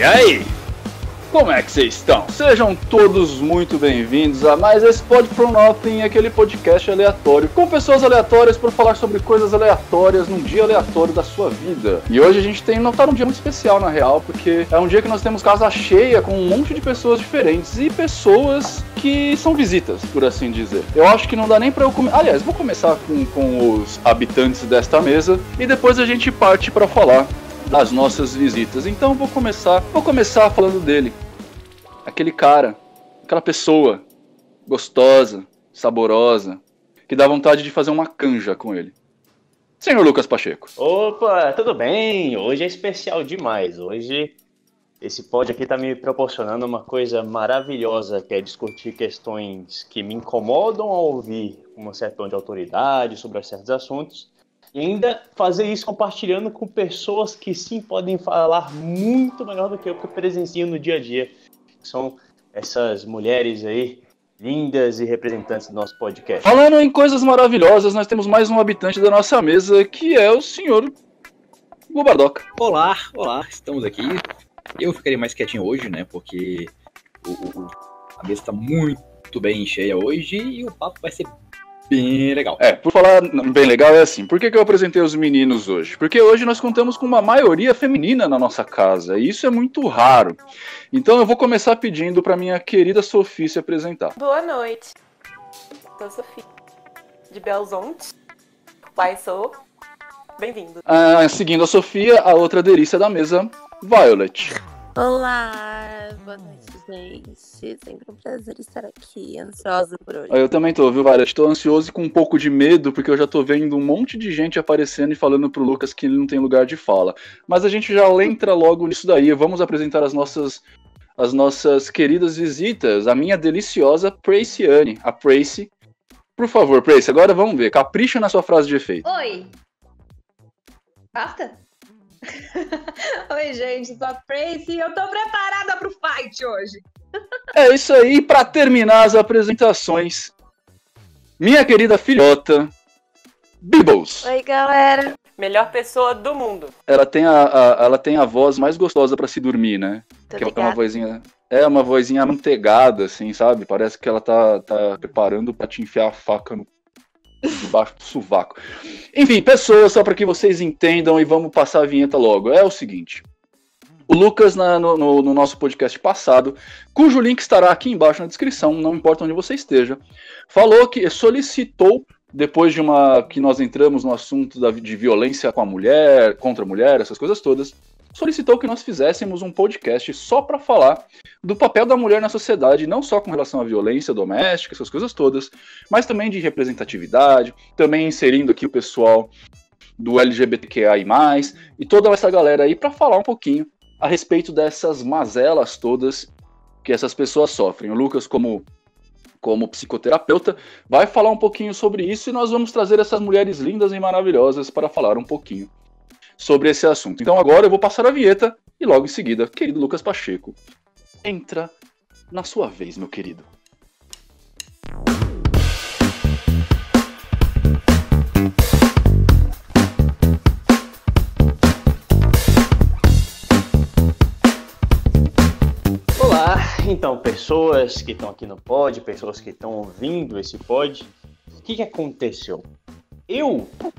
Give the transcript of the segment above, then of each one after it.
aí? Como é que vocês estão? Sejam todos muito bem-vindos a mais esse Pod From Nothing, aquele podcast aleatório, com pessoas aleatórias para falar sobre coisas aleatórias num dia aleatório da sua vida. E hoje a gente não tá num dia muito especial, na real, porque é um dia que nós temos casa cheia com um monte de pessoas diferentes e pessoas que são visitas, por assim dizer. Eu acho que não dá nem pra eu Aliás, vou começar com os habitantes desta mesa e depois a gente parte pra falar das nossas visitas. Então vou começar falando dele. Aquele cara, aquela pessoa gostosa, saborosa, que dá vontade de fazer uma canja com ele. Senhor Lucas Pacheco. Opa, tudo bem? Hoje é especial demais. Hoje esse pod aqui tá me proporcionando uma coisa maravilhosa, que é discutir questões que me incomodam ao ouvir um certo tom de autoridade sobre certos assuntos. E ainda fazer isso compartilhando com pessoas que sim podem falar muito melhor do que eu presencio no dia a dia. Que são essas mulheres aí, lindas e representantes do nosso podcast. Falando em coisas maravilhosas, nós temos mais um habitante da nossa mesa, que é o senhor Gubardoca. Olá, estamos aqui. Eu ficaria mais quietinho hoje, né, porque a mesa está muito bem cheia hoje e o papo vai ser bem legal. Por falar bem legal é assim, por que eu apresentei os meninos hoje? Porque hoje nós contamos com uma maioria feminina na nossa casa, e isso é muito raro. Então eu vou começar pedindo para minha querida Sofia se apresentar. Boa noite, sou Sofia, de Belzonte, sou, bem-vindo. Seguindo a Sofia, a outra delícia da mesa, Violet. Olá, boa noite, gente. Sempre um prazer estar aqui, ansiosa por hoje. Eu também tô, viu, Violet? Tô ansioso e com um pouco de medo, porque eu já tô vendo um monte de gente aparecendo e falando pro Lucas que ele não tem lugar de fala. Mas a gente já entra logo nisso daí. Vamos apresentar as nossas queridas visitas. A minha deliciosa Praciane. A Pracy. Por favor, Pracy, agora vamos ver. Capricha na sua frase de efeito. Oi. Basta? Oi, gente, sou a Pracy e eu tô preparada pro fight hoje. É isso aí, pra terminar as apresentações, minha querida filhota, Bibbles. Oi, galera. Melhor pessoa do mundo. Ela tem a voz mais gostosa pra se dormir, né? Que é uma vozinha amanteigada, assim, sabe? Parece que ela tá preparando pra te enfiar a faca debaixo do sovaco. Enfim, pessoas, só para que vocês entendam e vamos passar a vinheta logo. É o seguinte, o Lucas no nosso podcast passado, cujo link estará aqui embaixo na descrição, não importa onde você esteja, falou que solicitou, depois que nós entramos no assunto de violência com a mulher, contra a mulher, essas coisas todas, solicitou que nós fizéssemos um podcast só para falar do papel da mulher na sociedade, não só com relação à violência doméstica, essas coisas todas, mas também de representatividade, também inserindo aqui o pessoal do LGBTQI+, e toda essa galera aí para falar um pouquinho a respeito dessas mazelas todas que essas pessoas sofrem. O Lucas, como psicoterapeuta, vai falar um pouquinho sobre isso e nós vamos trazer essas mulheres lindas e maravilhosas para falar um pouquinho sobre esse assunto. Então agora eu vou passar a vinheta e logo em seguida, querido Lucas Pacheco, entra na sua vez, meu querido. Olá, então, pessoas que estão aqui no pod, pessoas que estão ouvindo esse pod, o que aconteceu?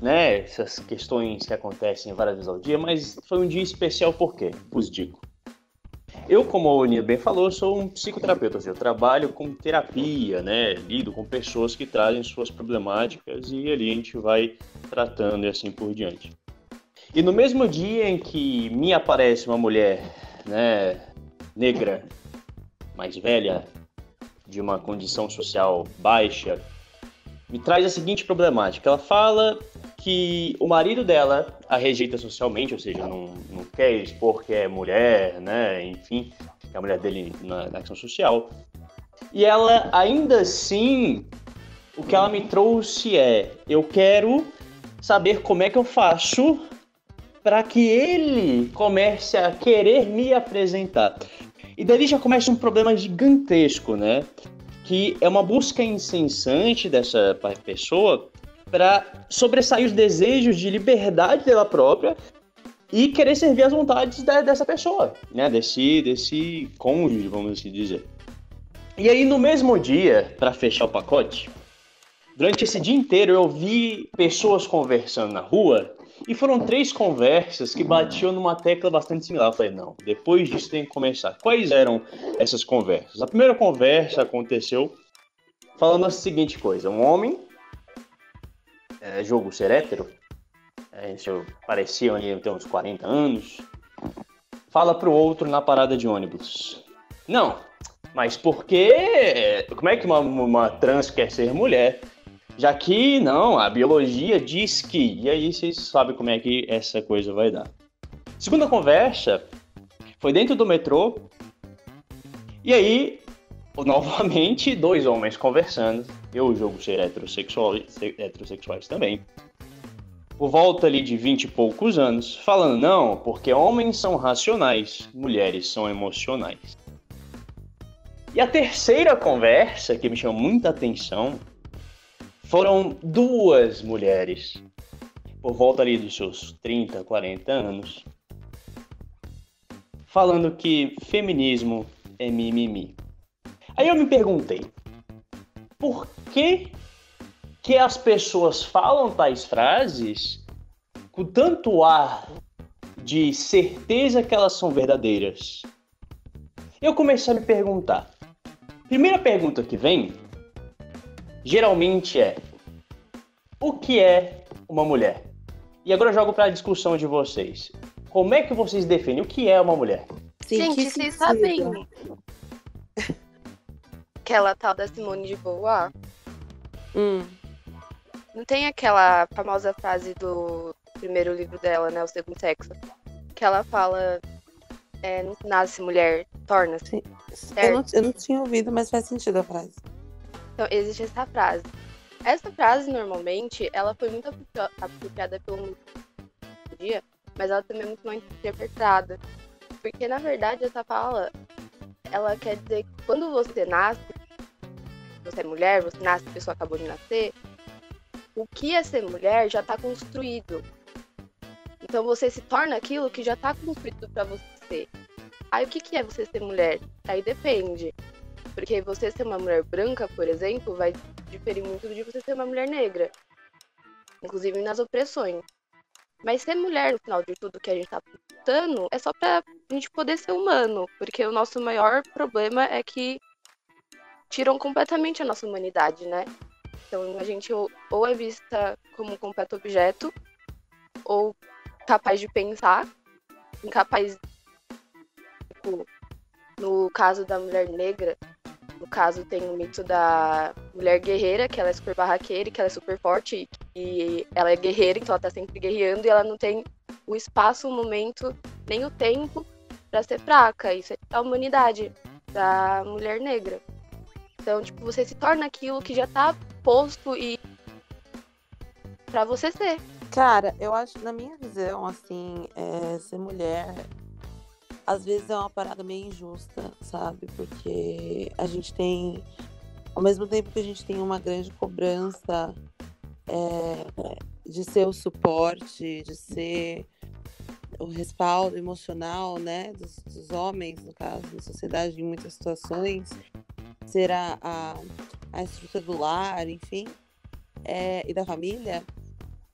Essas questões que acontecem várias vezes ao dia, mas foi um dia especial por quê? Vos digo. Eu, como a Onia bem falou, sou um psicoterapeuta, eu trabalho com terapia, lido com pessoas que trazem suas problemáticas e ali a gente vai tratando e assim por diante. E no mesmo dia em que me aparece uma mulher, negra, mais velha, de uma condição social baixa, me traz a seguinte problemática. Ela fala que o marido dela a rejeita socialmente, ou seja, não quer expor que é mulher, enfim, que é a mulher dele na ação social. E ela, ainda assim, o que ela me trouxe eu quero saber como é que eu faço para que ele comece a querer me apresentar. E dali já começa um problema gigantesco, que é uma busca incessante dessa pessoa para sobressair os desejos de liberdade dela própria e querer servir as vontades dessa pessoa, né? Desse cônjuge, vamos assim dizer. E aí, no mesmo dia, para fechar o pacote, durante esse dia inteiro eu vi pessoas conversando na rua e foram 3 conversas que batiam numa tecla bastante similar. Eu falei, não, depois disso tem que começar. Quais eram essas conversas? A primeira conversa aconteceu falando a seguinte coisa: um homem, jogo ser hétero, parecia ali ter uns 40 anos, fala pro outro na parada de ônibus: não, mas por que? Como é que uma trans quer ser mulher? Já que, não, a biologia diz que... E aí vocês sabem como é que essa coisa vai dar. Segunda conversa foi dentro do metrô. E aí, novamente, 2 homens conversando. Eu jogo ser heterossexuais também. Por volta ali de 20 e poucos anos, falando, não, porque homens são racionais, mulheres são emocionais. E a terceira conversa, que me chamou muita atenção, foram 2 mulheres, por volta ali dos seus 30, 40 anos, falando que feminismo é mimimi. Aí eu me perguntei, por que as pessoas falam tais frases com tanto ar de certeza que elas são verdadeiras? Eu comecei a me perguntar. Primeira pergunta que vem, geralmente é: o que é uma mulher? E agora eu jogo para a discussão de vocês. Como é que vocês definem o que é uma mulher? Gente, vocês sabem aquela tal da Simone de Beauvoir? Não tem aquela famosa frase do primeiro livro dela, né, O Segundo Sexo, que ela fala, não nasce mulher, torna-se. Eu não tinha ouvido, mas faz sentido a frase. Então, existe essa frase. Essa frase, normalmente, ela foi muito apropriada pelo dia, mas ela também é muito mal interpretada. Porque, na verdade, essa fala, ela quer dizer que quando você nasce, você é mulher, você nasce, a pessoa acabou de nascer, o que é ser mulher já está construído. Então, você se torna aquilo que já está construído para você ser. Aí, o que é você ser mulher? Aí depende. Porque você ser uma mulher branca, por exemplo, vai diferir muito de você ser uma mulher negra. Inclusive nas opressões. Mas ser mulher, no final de tudo que a gente tá lutando, é só pra gente poder ser humano. Porque o nosso maior problema é que tiram completamente a nossa humanidade, né? Então a gente ou é vista como um completo objeto, ou capaz de pensar, incapaz, tipo, no caso da mulher negra, no caso tem o mito da mulher guerreira, que ela é super barraqueira, que ela é super forte, e ela é guerreira, então ela tá sempre guerreando, e ela não tem o espaço, o momento, nem o tempo pra ser fraca. Isso é a humanidade da mulher negra. Então, tipo, você se torna aquilo que já tá posto e pra você ser. Cara, eu acho, na minha visão, assim, ser mulher às vezes é uma parada meio injusta, sabe? Porque a gente tem, ao mesmo tempo que a gente tem uma grande cobrança de ser o suporte, de ser o respaldo emocional, né, dos homens, no caso, na sociedade, em muitas situações, ser a estrutura do lar, enfim, e da família,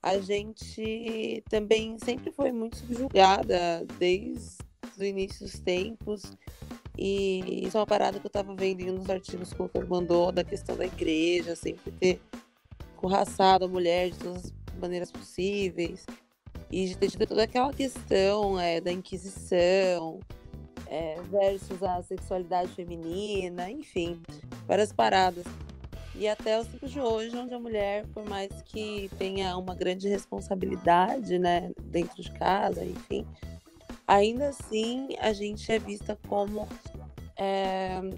a gente também sempre foi muito subjugada desde o início dos tempos. E isso é uma parada que eu tava vendo em um dos artigos que o Lucas mandou, da questão da igreja sempre ter corraçado a mulher de todas as maneiras possíveis, e de ter tido toda aquela questão da Inquisição, versus a sexualidade feminina, enfim, várias paradas. E até os tempos de hoje, onde a mulher, por mais que tenha uma grande responsabilidade, né, dentro de casa, enfim, ainda assim a gente é vista como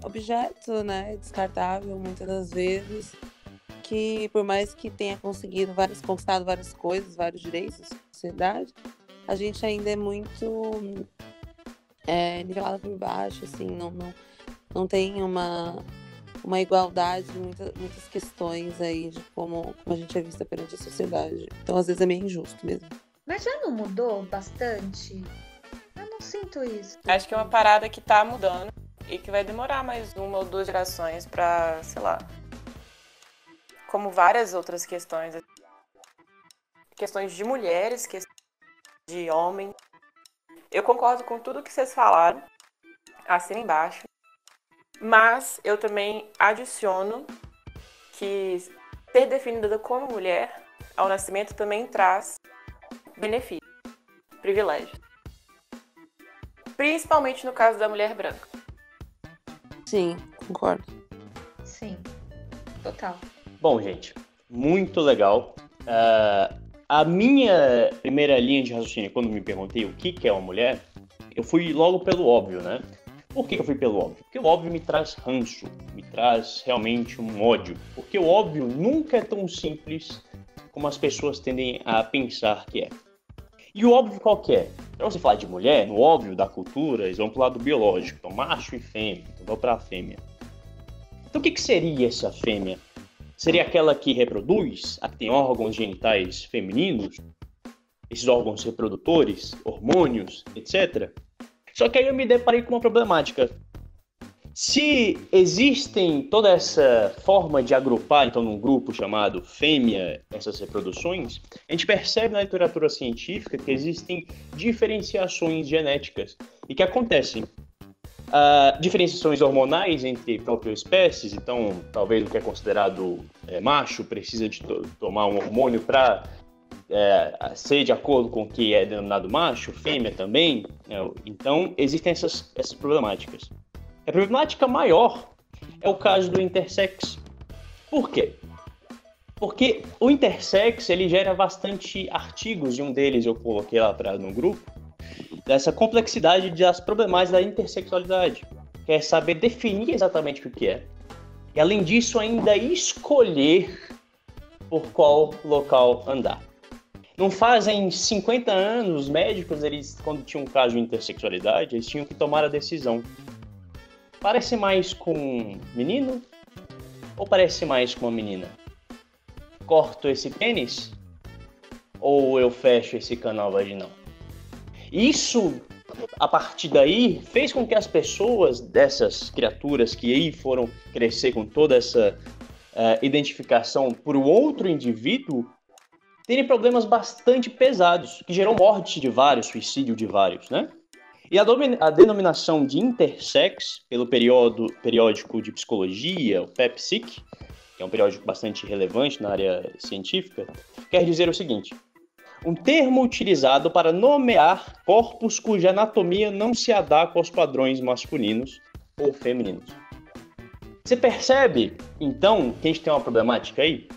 objeto, né, descartável muitas das vezes, que por mais que tenha conquistado várias coisas, vários direitos da sociedade, a gente ainda é muito nivelada por baixo, assim, não tem uma igualdade em muitas questões aí de como a gente é vista perante a sociedade. Então, às vezes, é meio injusto mesmo. Mas já não mudou bastante? Eu não sinto isso. Acho que é uma parada que tá mudando e que vai demorar mais 1 ou 2 gerações pra, sei lá, como várias outras questões. Questões de mulheres, questões de homens. Eu concordo com tudo que vocês falaram, assina embaixo. Mas eu também adiciono que ser definida como mulher ao nascimento também traz benefícios, privilégios. Principalmente no caso da mulher branca. Sim, concordo. Sim, total. Bom, gente, muito legal. A minha primeira linha de raciocínio, quando me perguntei o que é uma mulher, eu fui logo pelo óbvio, né? Por que eu fui pelo óbvio? Porque o óbvio me traz ranço, me traz realmente um ódio. Porque o óbvio nunca é tão simples como as pessoas tendem a pensar que é. E o óbvio qual que é? Para você falar de mulher, no óbvio da cultura, eles vão pro lado biológico, então macho e fêmea, então vão para a fêmea. Então o que seria essa fêmea? Seria aquela que reproduz, a que tem órgãos genitais femininos, esses órgãos reprodutores, hormônios, etc. Só que aí eu me deparei com uma problemática. Se existem toda essa forma de agrupar, então, num grupo chamado fêmea, essas reproduções, a gente percebe na literatura científica que existem diferenciações genéticas e que acontecem. Diferenciações hormonais entre próprias espécies, então talvez o que é considerado macho precisa de tomar um hormônio para ser de acordo com o que é denominado macho, fêmea também, então existem essas problemáticas. A problemática maior é o caso do intersex. Por quê? Porque o intersex ele gera bastante artigos, e um deles eu coloquei lá atrás no grupo, dessa complexidade das problemáticas da intersexualidade, que é saber definir exatamente o que é. E além disso, ainda escolher por qual local andar. Não fazem 50 anos, os médicos, eles, quando tinham um caso de intersexualidade, eles tinham que tomar a decisão. Parece mais com um menino ou parece mais com uma menina? Corto esse pênis ou eu fecho esse canal vaginal? Isso, a partir daí, fez com que as pessoas dessas criaturas que aí foram crescer com toda essa identificação por um outro indivíduo terem problemas bastante pesados, que gerou morte de vários, suicídio de vários, né? E a denominação de intersex, pelo periódico de psicologia, o PEPSIC, que é um periódico bastante relevante na área científica, quer dizer o seguinte: um termo utilizado para nomear corpos cuja anatomia não se adequa aos padrões masculinos ou femininos. Você percebe, então, que a gente tem uma problemática aí?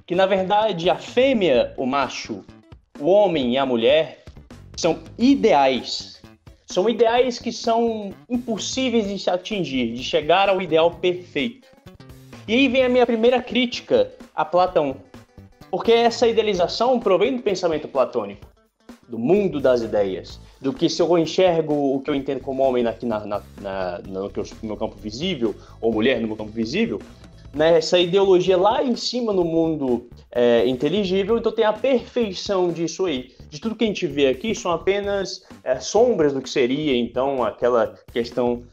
Que, na verdade, a fêmea, o macho, o homem e a mulher são ideais. São ideais que são impossíveis de se atingir, de chegar ao ideal perfeito. E aí vem a minha primeira crítica a Platão. Porque essa idealização provém do pensamento platônico, do mundo das ideias, do que se eu enxergo o que eu entendo como homem aqui no meu campo visível, ou mulher no meu campo visível, né, essa ideologia lá em cima no mundo inteligível, então tem a perfeição disso aí. De tudo que a gente vê aqui são apenas sombras do que seria, então, aquela questão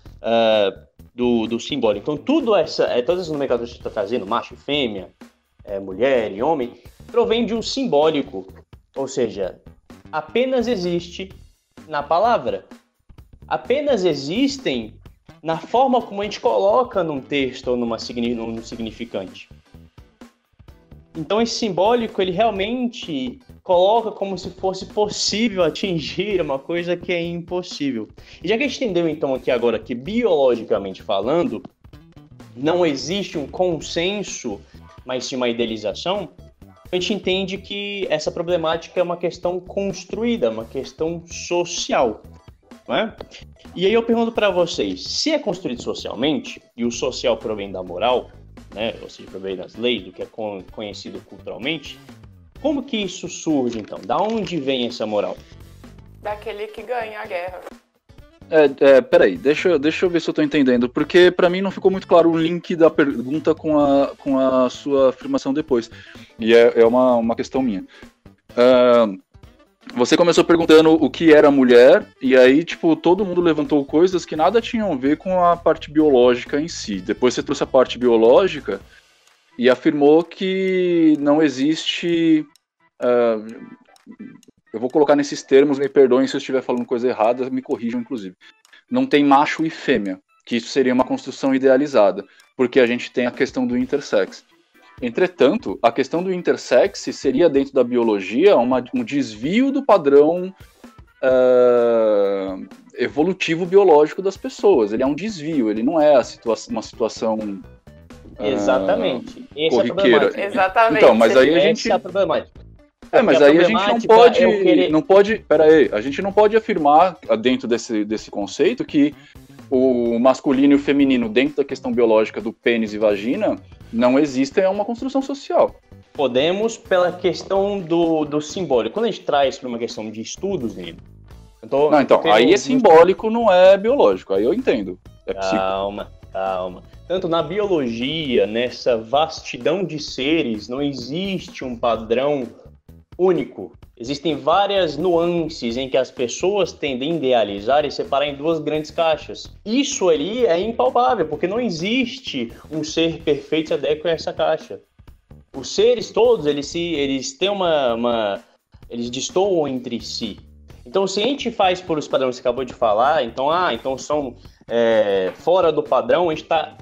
do simbólico. Então, todas essas nomenclaturas que você está trazendo, macho e fêmea, mulher e homem, provém de um simbólico, ou seja, apenas existe na palavra, apenas existem na forma como a gente coloca num texto ou num significante. Então esse simbólico, ele realmente coloca como se fosse possível atingir uma coisa que é impossível. E já que a gente entendeu então aqui agora que biologicamente falando, não existe um consenso, mas sim uma idealização, a gente entende que essa problemática é uma questão construída, uma questão social, não é? E aí eu pergunto para vocês, se é construído socialmente, e o social provém da moral, né, ou seja, provém das leis, do que é conhecido culturalmente, como que isso surge então? Da onde vem essa moral? Daquele que ganha a guerra. Peraí, deixa eu ver se eu tô entendendo, porque pra mim não ficou muito claro o link da pergunta com a sua afirmação depois, e é uma questão minha. Você começou perguntando o que era mulher, e aí, tipo, todo mundo levantou coisas que nada tinham a ver com a parte biológica em si. Depois você trouxe a parte biológica e afirmou que não existe... eu vou colocar nesses termos, me perdoem se eu estiver falando coisa errada, me corrijam, inclusive. Não tem macho e fêmea, que isso seria uma construção idealizada, porque a gente tem a questão do intersex. Entretanto, a questão do intersex seria, dentro da biologia, um desvio do padrão evolutivo biológico das pessoas. Ele é um desvio, ele não é uma situação exatamente. Esse corriqueira. É Exatamente. Então, mas aí a gente... Essa é a problemática. mas aí a gente não pode... Pera aí, a gente não pode afirmar, dentro desse conceito, que o masculino e o feminino, dentro da questão biológica do pênis e vagina, não existe uma construção social. Podemos, pela questão do simbólico. Quando a gente traz para uma questão de estudos, Nino... aí é simbólico, não é biológico, aí eu entendo. É calma. Tanto na biologia, nessa vastidão de seres, não existe um padrão único. Existem várias nuances em que as pessoas tendem a idealizar e separar em duas grandes caixas. Isso ali é impalpável, porque não existe um ser perfeito e adequado a essa caixa. Os seres todos, eles têm eles destoam entre si. Então, se a gente faz por os padrões que você acabou de falar, então são fora do padrão, a gente está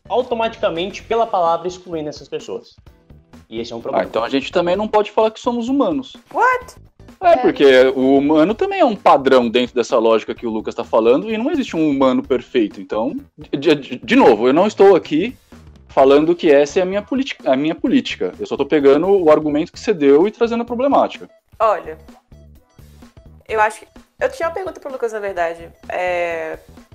automaticamente, pela palavra, excluindo essas pessoas. E esse é um problema. Então a gente também não pode falar que somos humanos. What? Porque o humano também é um padrão dentro dessa lógica que o Lucas está falando, e não existe um humano perfeito. Então, de novo, eu não estou aqui falando que essa é a minha política. Eu só estou pegando o argumento que você deu e trazendo a problemática. Olha, eu acho que... Eu tinha uma pergunta pro Lucas, na verdade.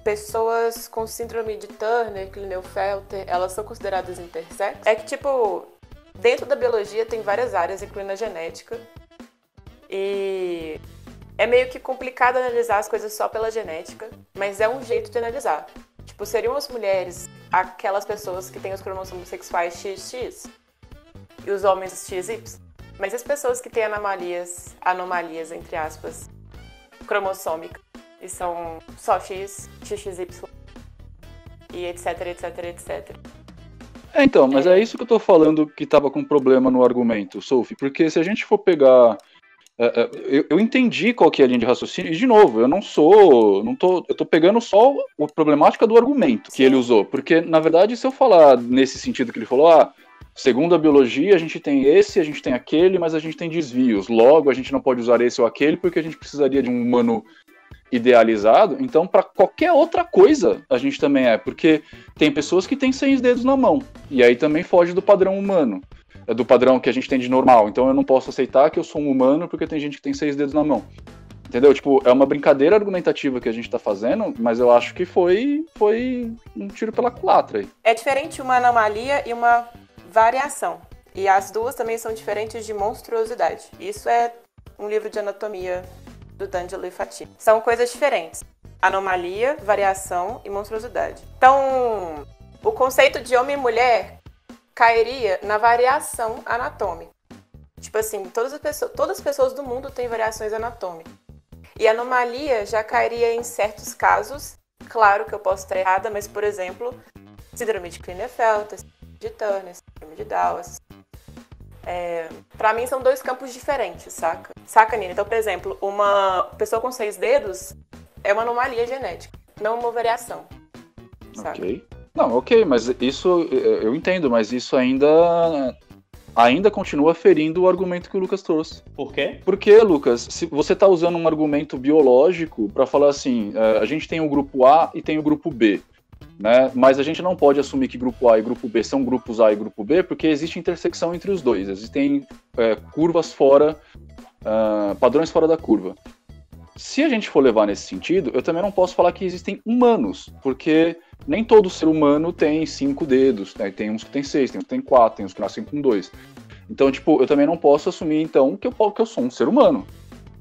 Pessoas com síndrome de Turner, Klinefelter, elas são consideradas intersex? É que, tipo, dentro da biologia tem várias áreas, incluindo a genética. E é meio que complicado analisar as coisas só pela genética, mas é um jeito de analisar. Tipo, seriam as mulheres aquelas pessoas que têm os cromossomos sexuais XX e os homens XY? Mas as pessoas que têm anomalias, entre aspas, cromossômicas, e são só X, XXY, e etc, etc, etc. Então, mas é isso que eu tô falando que tava com problema no argumento, Sophie, porque se a gente for pegar... Eu entendi qual que é a linha de raciocínio, e de novo, eu tô pegando só a problemática do argumento que ele usou, porque, na verdade, se eu falar nesse sentido que ele falou, segundo a biologia, a gente tem esse, a gente tem aquele, mas a gente tem desvios, logo a gente não pode usar esse ou aquele, porque a gente precisaria de um humano idealizado, então para qualquer outra coisa a gente também porque tem pessoas que têm 6 dedos na mão, e aí também foge do padrão humano, do padrão que a gente tem de normal, então eu não posso aceitar que eu sou um humano porque tem gente que tem 6 dedos na mão, entendeu? Tipo, é uma brincadeira argumentativa que a gente tá fazendo, mas eu acho que foi um tiro pela culatra aí. É diferente uma anomalia e uma variação, e as duas também são diferentes de monstruosidade. Isso é um livro de anatomia do D'Angelo e Fati. São coisas diferentes. Anomalia, variação e monstruosidade. Então, o conceito de homem e mulher cairia na variação anatômica. Tipo assim, todas as pessoas do mundo têm variações anatômicas. E anomalia já cairia em certos casos. Claro que eu posso estar errada, mas, por exemplo, síndrome de Klinefelter, síndrome de Turner, síndrome de Down. Pra mim são 2 campos diferentes, saca? Saca, Nina? Então, por exemplo, uma pessoa com 6 dedos é uma anomalia genética, não uma variação. Saca? Ok. Não, ok, mas isso eu entendo, mas isso ainda continua ferindo o argumento que o Lucas trouxe. Por quê? Porque, Lucas, se você tá usando um argumento biológico para falar assim, a gente tem o grupo A e tem o grupo B. Né? Mas a gente não pode assumir que grupo A e grupo B são grupos A e grupo B, porque existe intersecção entre os dois, existem curvas fora, padrões fora da curva. Se a gente for levar nesse sentido, eu também não posso falar que existem humanos, porque nem todo ser humano tem 5 dedos, né? Tem uns que tem 6, tem uns que tem 4, tem uns que nascem com 2. Então, tipo, eu também não posso assumir, então, que eu sou um ser humano,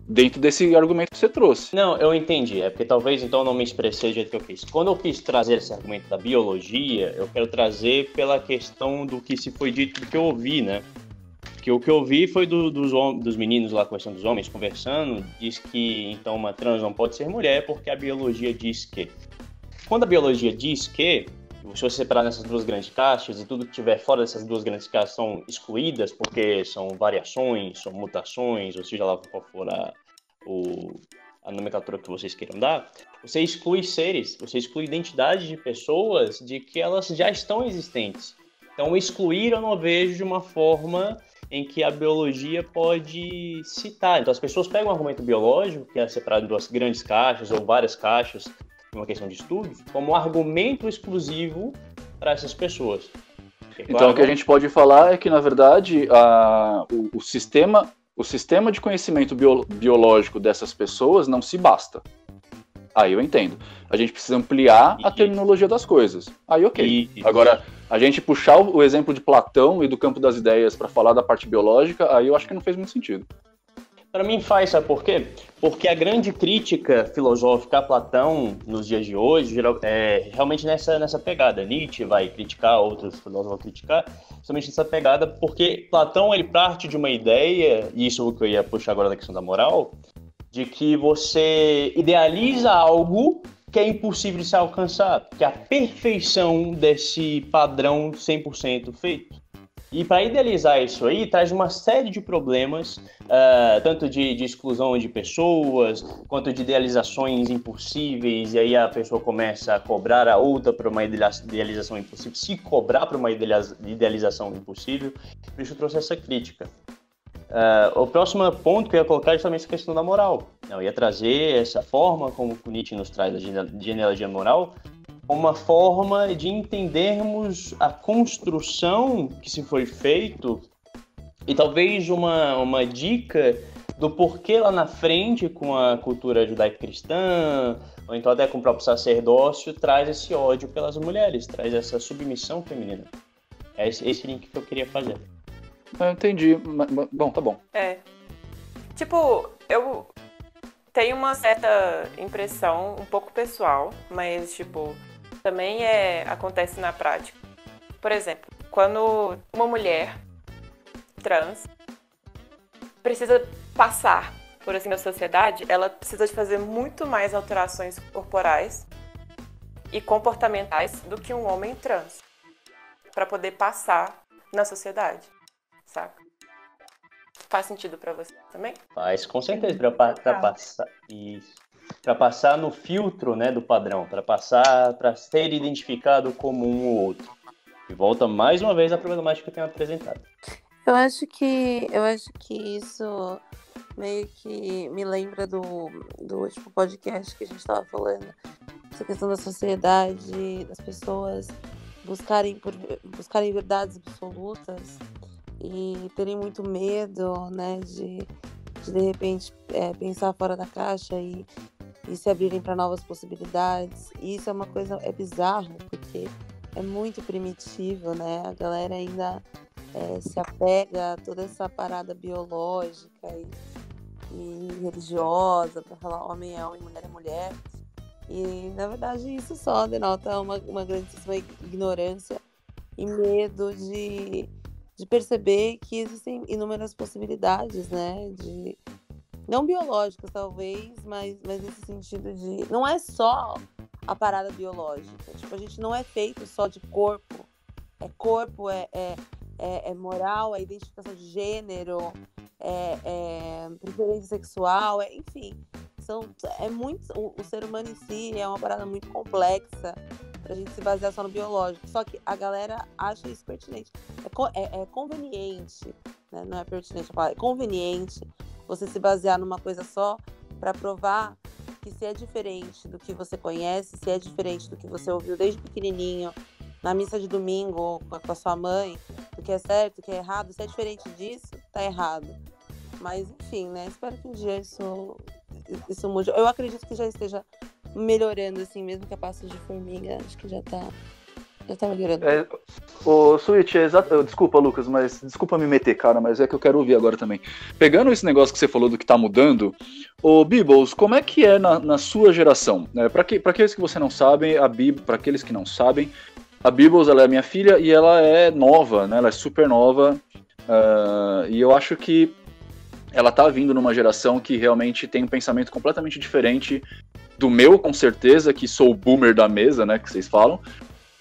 dentro desse argumento que você trouxe. Não, eu entendi. É porque talvez, então, eu não me expressei do jeito que eu quis. Quando eu quis trazer esse argumento da biologia, eu quero trazer pela questão do que se foi dito, do que eu ouvi, né? Que o que eu vi foi dos meninos lá conversando, dos homens conversando, diz que então uma trans não pode ser mulher porque a biologia diz que. Quando a biologia diz que, se você separar nessas duas grandes caixas e tudo que tiver fora dessas duas grandes caixas são excluídas porque são variações, são mutações, ou seja lá qual for a nomenclatura que vocês queiram dar, você exclui seres, você exclui identidades de pessoas de que elas já estão existentes. Então, excluir eu não vejo de uma forma em que a biologia pode citar. Então, as pessoas pegam um argumento biológico, que é separado em duas grandes caixas ou várias caixas, uma questão de estudos, como um argumento exclusivo para essas pessoas. Então, o que a gente pode falar é que, na verdade, o sistema de conhecimento biológico dessas pessoas não se basta. Aí eu entendo. A gente precisa ampliar a terminologia das coisas. Aí ok. Agora, a gente puxar o exemplo de Platão e do campo das ideias para falar da parte biológica, aí eu acho que não fez muito sentido. Para mim faz, sabe por quê? Porque a grande crítica filosófica a Platão nos dias de hoje é realmente nessa pegada. Nietzsche vai criticar, outros filósofos vão criticar, justamente nessa pegada, porque Platão ele parte de uma ideia, e isso é o que eu ia puxar agora da questão da moral, de que você idealiza algo que é impossível de se alcançar, que é a perfeição desse padrão 100% feito. E para idealizar isso aí, traz uma série de problemas, tanto de exclusão de pessoas, quanto de idealizações impossíveis, e aí a pessoa começa a cobrar a outra por uma idealização impossível, se cobrar por uma idealização impossível. Por isso eu trouxe essa crítica. O próximo ponto que eu ia colocar é justamente a questão da moral. Eu ia trazer essa forma, como o Nietzsche nos traz a genealogia moral, uma forma de entendermos a construção que se foi feito e talvez uma dica do porquê lá na frente, com a cultura judaico-cristã, ou então até com o próprio sacerdócio, traz esse ódio pelas mulheres, traz essa submissão feminina. É esse link que eu queria fazer. Eu entendi. Bom, tá bom. Tipo, eu tenho uma certa impressão, um pouco pessoal, mas, tipo, também acontece na prática. Por exemplo, quando uma mulher trans precisa passar por assim na sociedade, ela precisa de fazer muito mais alterações corporais e comportamentais do que um homem trans para poder passar na sociedade, saca? Faz sentido pra você também? Faz, com certeza, pra passar isso. Para passar no filtro, né, do padrão, para ser identificado como um ou outro. E volta mais uma vez à problemática que eu tenho apresentado. Eu acho que isso meio que me lembra do último podcast que a gente estava falando, essa questão da sociedade, das pessoas buscarem verdades absolutas e terem muito medo, né, de repente pensar fora da caixa e se abrirem para novas possibilidades. E isso é uma coisa, é bizarro, porque é muito primitivo, né? A galera ainda se apega a toda essa parada biológica e religiosa, para falar homem é homem, mulher é mulher. E, na verdade, isso só denota uma grandíssima ignorância e medo de perceber que existem inúmeras possibilidades, né? Não biológicas, talvez, mas nesse sentido de... Não é só a parada biológica. Tipo, a gente não é feito só de corpo. É corpo, é moral, é identificação de gênero, é preferência sexual, enfim. O ser humano em si é uma parada muito complexa pra gente se basear só no biológico. Só que a galera acha isso pertinente. É conveniente, né? Não é pertinente a palavra, é conveniente você se basear numa coisa só para provar que se é diferente do que você conhece, se é diferente do que você ouviu desde pequenininho, na missa de domingo com a sua mãe, do que é certo, do que é errado, se é diferente disso, tá errado. Mas, enfim, né? Espero que um dia isso mude. Eu acredito que já esteja melhorando, assim, mesmo que a passo de formiga, acho que já tá melhorando. O Switch, desculpa, Lucas, mas desculpa me meter, cara, mas é que eu quero ouvir agora também. Pegando esse negócio que você falou do que tá mudando, ô Bibbles, como é que é na sua geração? Pra aqueles que você não sabem, pra aqueles que não sabem, a Bibbles, ela é minha filha e ela é nova, né? Ela é super nova. E eu acho que ela tá vindo numa geração que realmente tem um pensamento completamente diferente do meu, com certeza, que sou o boomer da mesa, né, que vocês falam.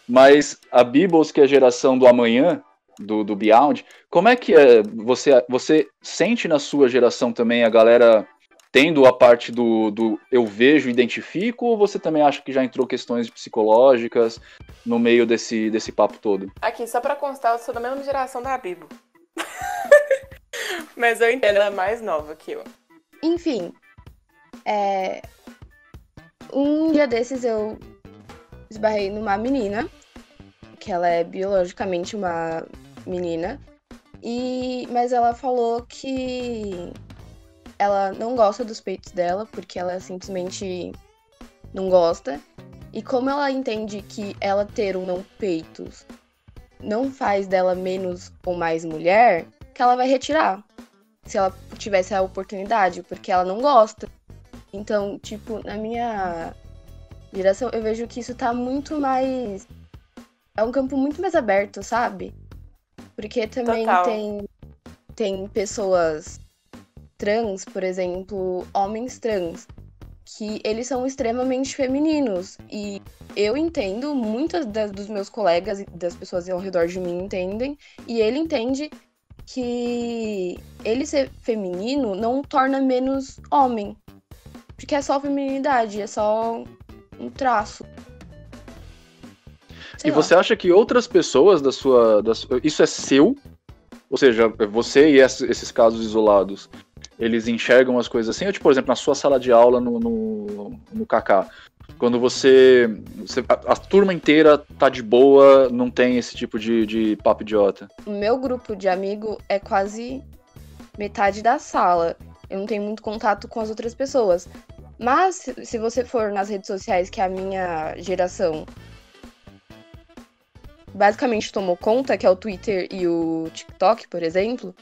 Mas a Bibbles, que é a geração do amanhã, do Beyond, como é que é? Você sente na sua geração também a galera tendo a parte do eu vejo, identifico, ou você também acha que já entrou questões psicológicas no meio desse papo todo? Aqui, só pra constar, eu sou da mesma geração da Bibo. Mas eu entendo, ela é mais nova que eu. Enfim, um dia desses eu esbarrei numa menina, que ela é biologicamente uma menina, mas ela falou que ela não gosta dos peitos dela, porque ela simplesmente não gosta. E como ela entende que ela ter ou não peitos não faz dela menos ou mais mulher, que ela vai retirar, se ela tivesse a oportunidade, porque ela não gosta. Então, tipo, na minha geração, eu vejo que isso tá muito mais... É um campo muito mais aberto, sabe? Porque também tem pessoas trans, por exemplo, homens trans, que eles são extremamente femininos. E eu entendo, muitos dos meus colegas e das pessoas ao redor de mim entendem, e ele entende que ele ser feminino não torna menos homem. Porque é só feminilidade, é só um traço. E você acha que outras pessoas da sua... Isso é seu? Ou seja, você e esses casos isolados, eles enxergam as coisas assim? Ou, tipo, por exemplo, na sua sala de aula no Kaká, quando a turma inteira tá de boa, não tem esse tipo de papo idiota? O meu grupo de amigo é quase metade da sala. Eu não tenho muito contato com as outras pessoas. Mas, se você for nas redes sociais, que a minha geração basicamente tomou conta, que é o Twitter e o TikTok, por exemplo,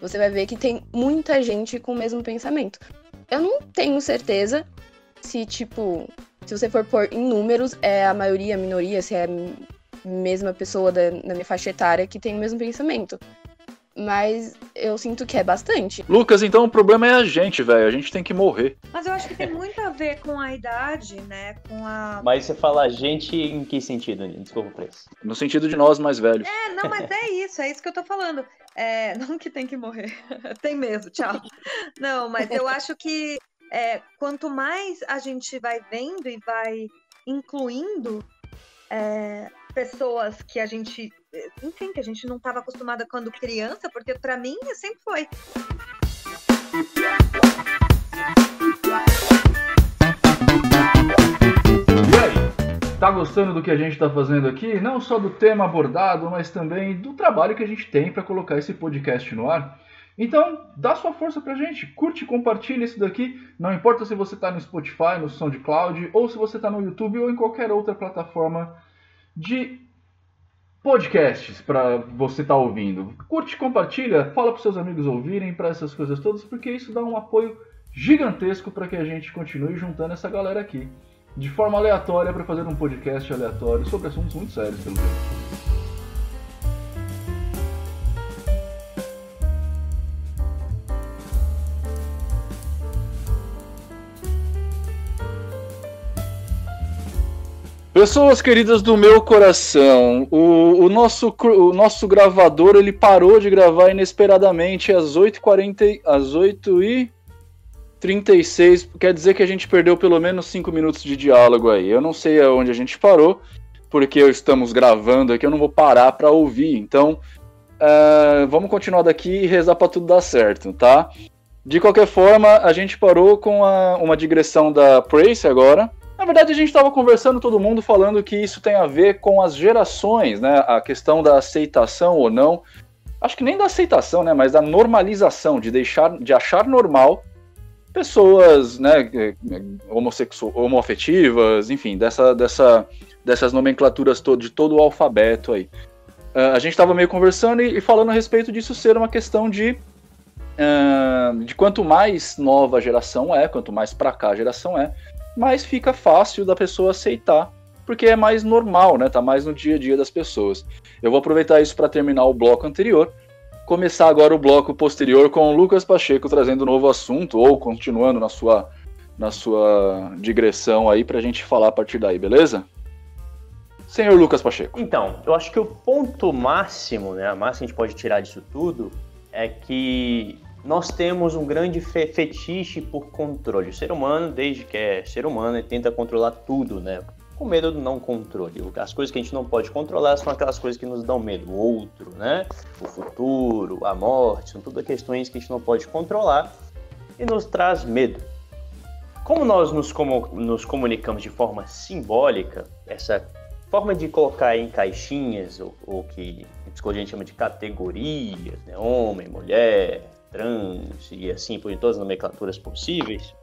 você vai ver que tem muita gente com o mesmo pensamento. Eu não tenho certeza se você for pôr em números, é a maioria, a minoria, se é a mesma pessoa na minha faixa etária que tem o mesmo pensamento. Mas eu sinto que é bastante. Lucas, então o problema é a gente, velho. A gente tem que morrer. Mas eu acho que tem muito a ver com a idade, né? Mas você fala a gente em que sentido, Aninha? Desculpa o preço. No sentido de nós mais velhos. Não, mas é isso que eu tô falando. Não que tem que morrer. Tem mesmo, tchau. Não, mas eu acho que quanto mais a gente vai vendo e vai incluindo pessoas que a gente não estava acostumada quando criança, porque pra mim sempre foi. E aí, tá gostando do que a gente tá fazendo aqui? Não só do tema abordado, mas também do trabalho que a gente tem para colocar esse podcast no ar? Então, dá sua força pra gente, curte e compartilha isso daqui, não importa se você tá no Spotify, no SoundCloud, ou se você tá no YouTube ou em qualquer outra plataforma de podcasts para você estar ouvindo. Curte, compartilha, fala para seus amigos ouvirem, para essas coisas todas, porque isso dá um apoio gigantesco para que a gente continue juntando essa galera aqui, de forma aleatória, para fazer um podcast aleatório sobre assuntos muito sérios, pelo jeito. Pessoas queridas do meu coração, o nosso gravador ele parou de gravar inesperadamente às 8h36, quer dizer que a gente perdeu pelo menos 5 minutos de diálogo aí. Eu não sei aonde a gente parou, porque estamos gravando aqui, eu não vou parar para ouvir, então vamos continuar daqui e rezar para tudo dar certo, tá? De qualquer forma, a gente parou com uma digressão da Prace agora. Na verdade, a gente estava conversando, todo mundo falando que isso tem a ver com as gerações, né? A questão da aceitação ou não. Acho que nem da aceitação, né? Mas da normalização, de achar normal pessoas, né? Homoafetivas, enfim, dessas nomenclaturas de todo o alfabeto aí. A gente estava meio conversando e falando a respeito disso ser uma questão de quanto mais nova a geração quanto mais pra cá a geração mais fica fácil da pessoa aceitar, porque é mais normal, né? Tá mais no dia a dia das pessoas. Eu vou aproveitar isso para terminar o bloco anterior começar agora o bloco posterior com o Lucas Pacheco trazendo um novo assunto, ou continuando na sua digressão aí pra gente falar a partir daí, beleza? Senhor Lucas Pacheco. Então, eu acho que o ponto máximo, né, a máxima que a gente pode tirar disso tudo, é que nós temos um grande fetiche por controle. O ser humano, desde que é ser humano, ele tenta controlar tudo, né? Com medo do não controle. As coisas que a gente não pode controlar são aquelas coisas que nos dão medo. O outro, né? O futuro, a morte, são tudo questões que a gente não pode controlar e nos traz medo. Como nós nos comunicamos de forma simbólica, essa forma de colocar em caixinhas, ou que a gente chama de categorias, né? Homem, mulher, trans e assim por todas as nomenclaturas possíveis,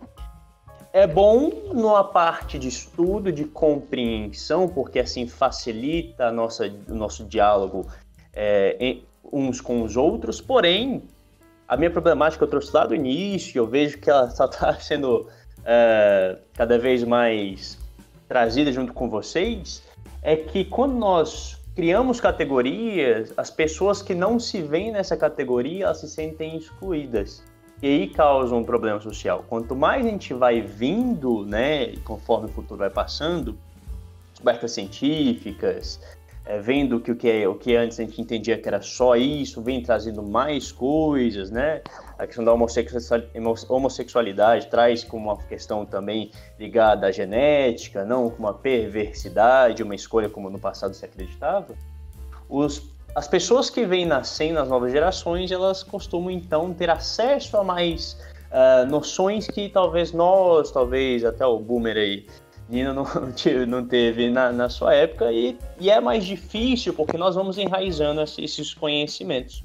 é bom numa parte de estudo, de compreensão, porque assim facilita o nosso diálogo uns com os outros, porém, a minha problemática eu trouxe lá do início, eu vejo que ela só está sendo cada vez mais trazida junto com vocês, é que quando nós criamos categorias, as pessoas que não se veem nessa categoria, elas se sentem excluídas. E aí causa um problema social. Quanto mais a gente vai vindo, né, conforme o futuro vai passando, descobertas científicas, vendo que o que antes a gente entendia que era só isso, vem trazendo mais coisas, né? A questão da homossexualidade traz como uma questão também ligada à genética, não como uma perversidade, uma escolha como no passado se acreditava. As pessoas que vêm nascendo nas novas gerações, elas costumam então ter acesso a mais noções que talvez até o boomer aí, Nina não teve na sua época, e é mais difícil porque nós vamos enraizando esses conhecimentos.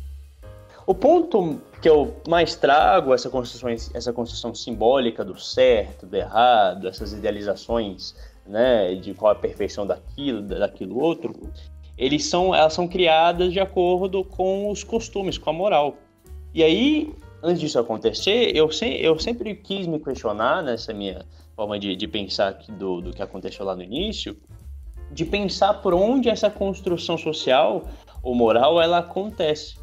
O ponto que eu mais trago, essa construção simbólica do certo, do errado, essas idealizações, né, de qual é a perfeição daquilo outro, elas são criadas de acordo com os costumes, com a moral. E aí, antes disso acontecer, eu sempre quis me questionar nessa minha forma de pensar do que aconteceu lá no início, de pensar por onde essa construção social ou moral ela acontece.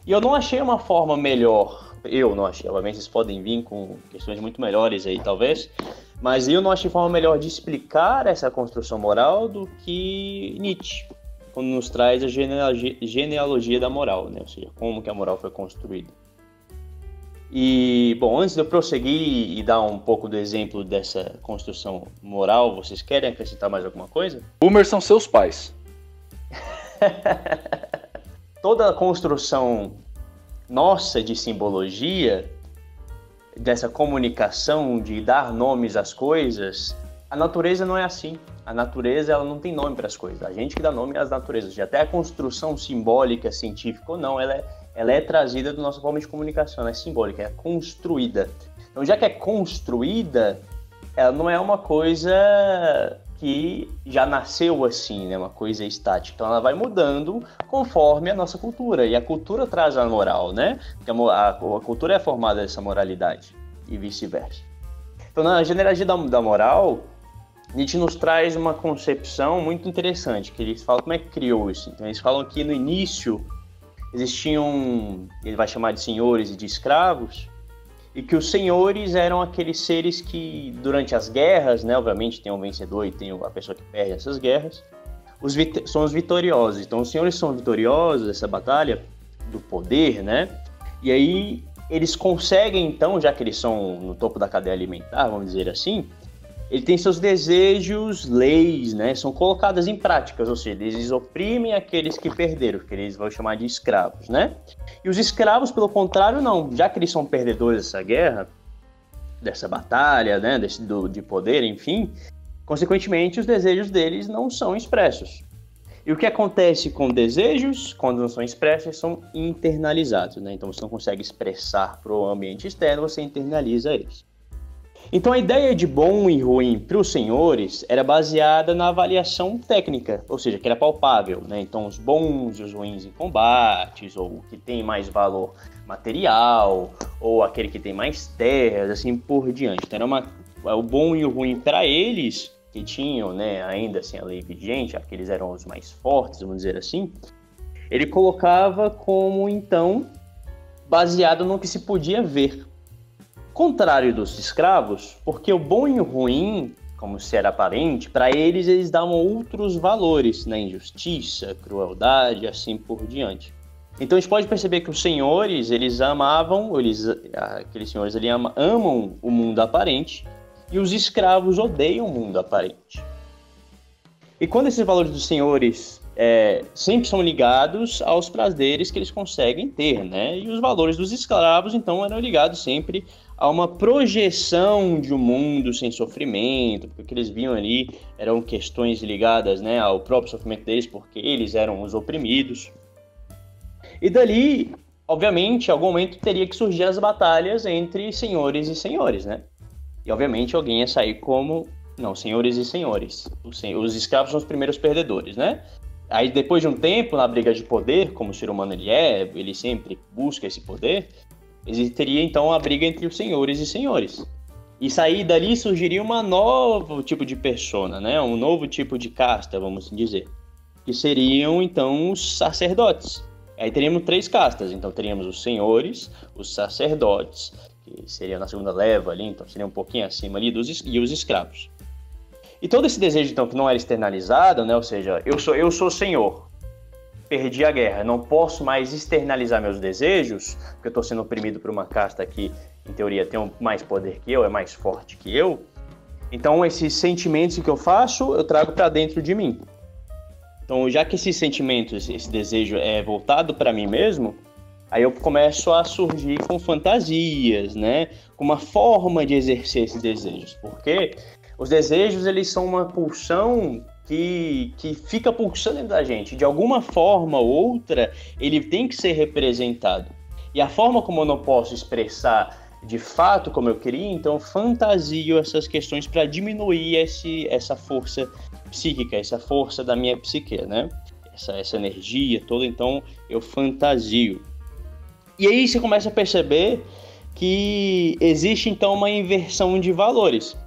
E eu não achei uma forma melhor, obviamente vocês podem vir com questões muito melhores aí talvez, mas eu não achei forma melhor de explicar essa construção moral do que Nietzsche, quando nos traz a genealogia da moral, né? Ou seja, como que a moral foi construída. E, bom, antes de eu prosseguir e dar um pouco do exemplo dessa construção moral, vocês querem acrescentar mais alguma coisa? Boomers são seus pais. Toda a construção nossa de simbologia, dessa comunicação, de dar nomes às coisas, a natureza não é assim. A natureza ela não tem nome para as coisas. A gente que dá nome às naturezas. Até a construção simbólica, científica ou não, ela é trazida da nossa forma de comunicação. Ela é simbólica, é construída. Então, já que é construída, ela não é uma coisa que já nasceu assim, né? Uma coisa estática. Então, ela vai mudando conforme a nossa cultura. E a cultura traz a moral, né? Porque a cultura é formada dessa moralidade e vice-versa. Então, na genealogia da moral, Nietzsche nos traz uma concepção muito interessante, que eles falam como é que criou isso. Então, eles falam que no início existiam, ele vai chamar de senhores e de escravos, e que os senhores eram aqueles seres que, durante as guerras, né, obviamente tem um vencedor e tem a pessoa que perde essas guerras, são os vitoriosos. Então, os senhores são vitoriosos dessa batalha do poder, né? E aí eles conseguem, então, já que eles são no topo da cadeia alimentar, vamos dizer assim, ele tem seus desejos, leis, né, são colocadas em práticas, ou seja, eles oprimem aqueles que perderam, que eles vão chamar de escravos, né? E os escravos, pelo contrário, não, já que eles são perdedores dessa guerra, dessa batalha, né, de poder, enfim, consequentemente os desejos deles não são expressos. E o que acontece com desejos, quando não são expressos, eles são internalizados, né? Então você não consegue expressar para o ambiente externo, você internaliza eles. Então a ideia de bom e ruim para os senhores era baseada na avaliação técnica, ou seja, que era palpável, né? Então os bons e os ruins em combates, ou o que tem mais valor material, ou aquele que tem mais terras, assim por diante. Então era o bom e o ruim para eles, que tinham, né, ainda assim a lei vigente, aqueles eram os mais fortes, vamos dizer assim, ele colocava como, então, baseado no que se podia ver. Contrário dos escravos, porque o bom e o ruim, como se era aparente, para eles davam outros valores, né? Injustiça, crueldade, assim por diante. Então a gente pode perceber que os senhores, aqueles senhores amam o mundo aparente, e os escravos odeiam o mundo aparente. E quando esses valores dos senhores sempre são ligados aos prazeres que eles conseguem ter, né? E os valores dos escravos, então, eram ligados sempre a uma projeção de um mundo sem sofrimento, porque o que eles viam ali eram questões ligadas, né, ao próprio sofrimento deles, porque eles eram os oprimidos. E dali, obviamente, em algum momento teria que surgir as batalhas entre senhores e senhores, né? E, obviamente, alguém ia sair como... Não, senhores e senhores. Os escravos são os primeiros perdedores, né? Aí, depois de um tempo, na briga de poder, como o ser humano ele sempre busca esse poder, existiria, então, a briga entre os senhores e senhores. E sair dali surgiria um novo tipo de persona, né? Um novo tipo de casta, vamos dizer. Que seriam, então, os sacerdotes. Aí teríamos 3 castas. Então, teríamos os senhores, os sacerdotes, que seria na segunda leva ali, então seria um pouquinho acima ali, e os escravos. E todo esse desejo, então, que não era externalizado, né? Ou seja, eu sou senhor, perdi a guerra, não posso mais externalizar meus desejos, porque eu estou sendo oprimido por uma casta que, em teoria, tem mais poder que eu, é mais forte que eu. Então, esses sentimentos que eu faço, eu trago para dentro de mim. Então, já que esses sentimentos, esse desejo é voltado para mim mesmo, aí eu começo a surgir com fantasias, né? Com uma forma de exercer esses desejos. Porque os desejos, eles são uma pulsão que fica pulsando dentro da gente. De alguma forma ou outra, ele tem que ser representado. E a forma como eu não posso expressar de fato como eu queria, então eu fantasio essas questões para diminuir essa força psíquica, essa força da minha psique, né? Essa energia toda, então eu fantasio. E aí você começa a perceber que existe então uma inversão de valores.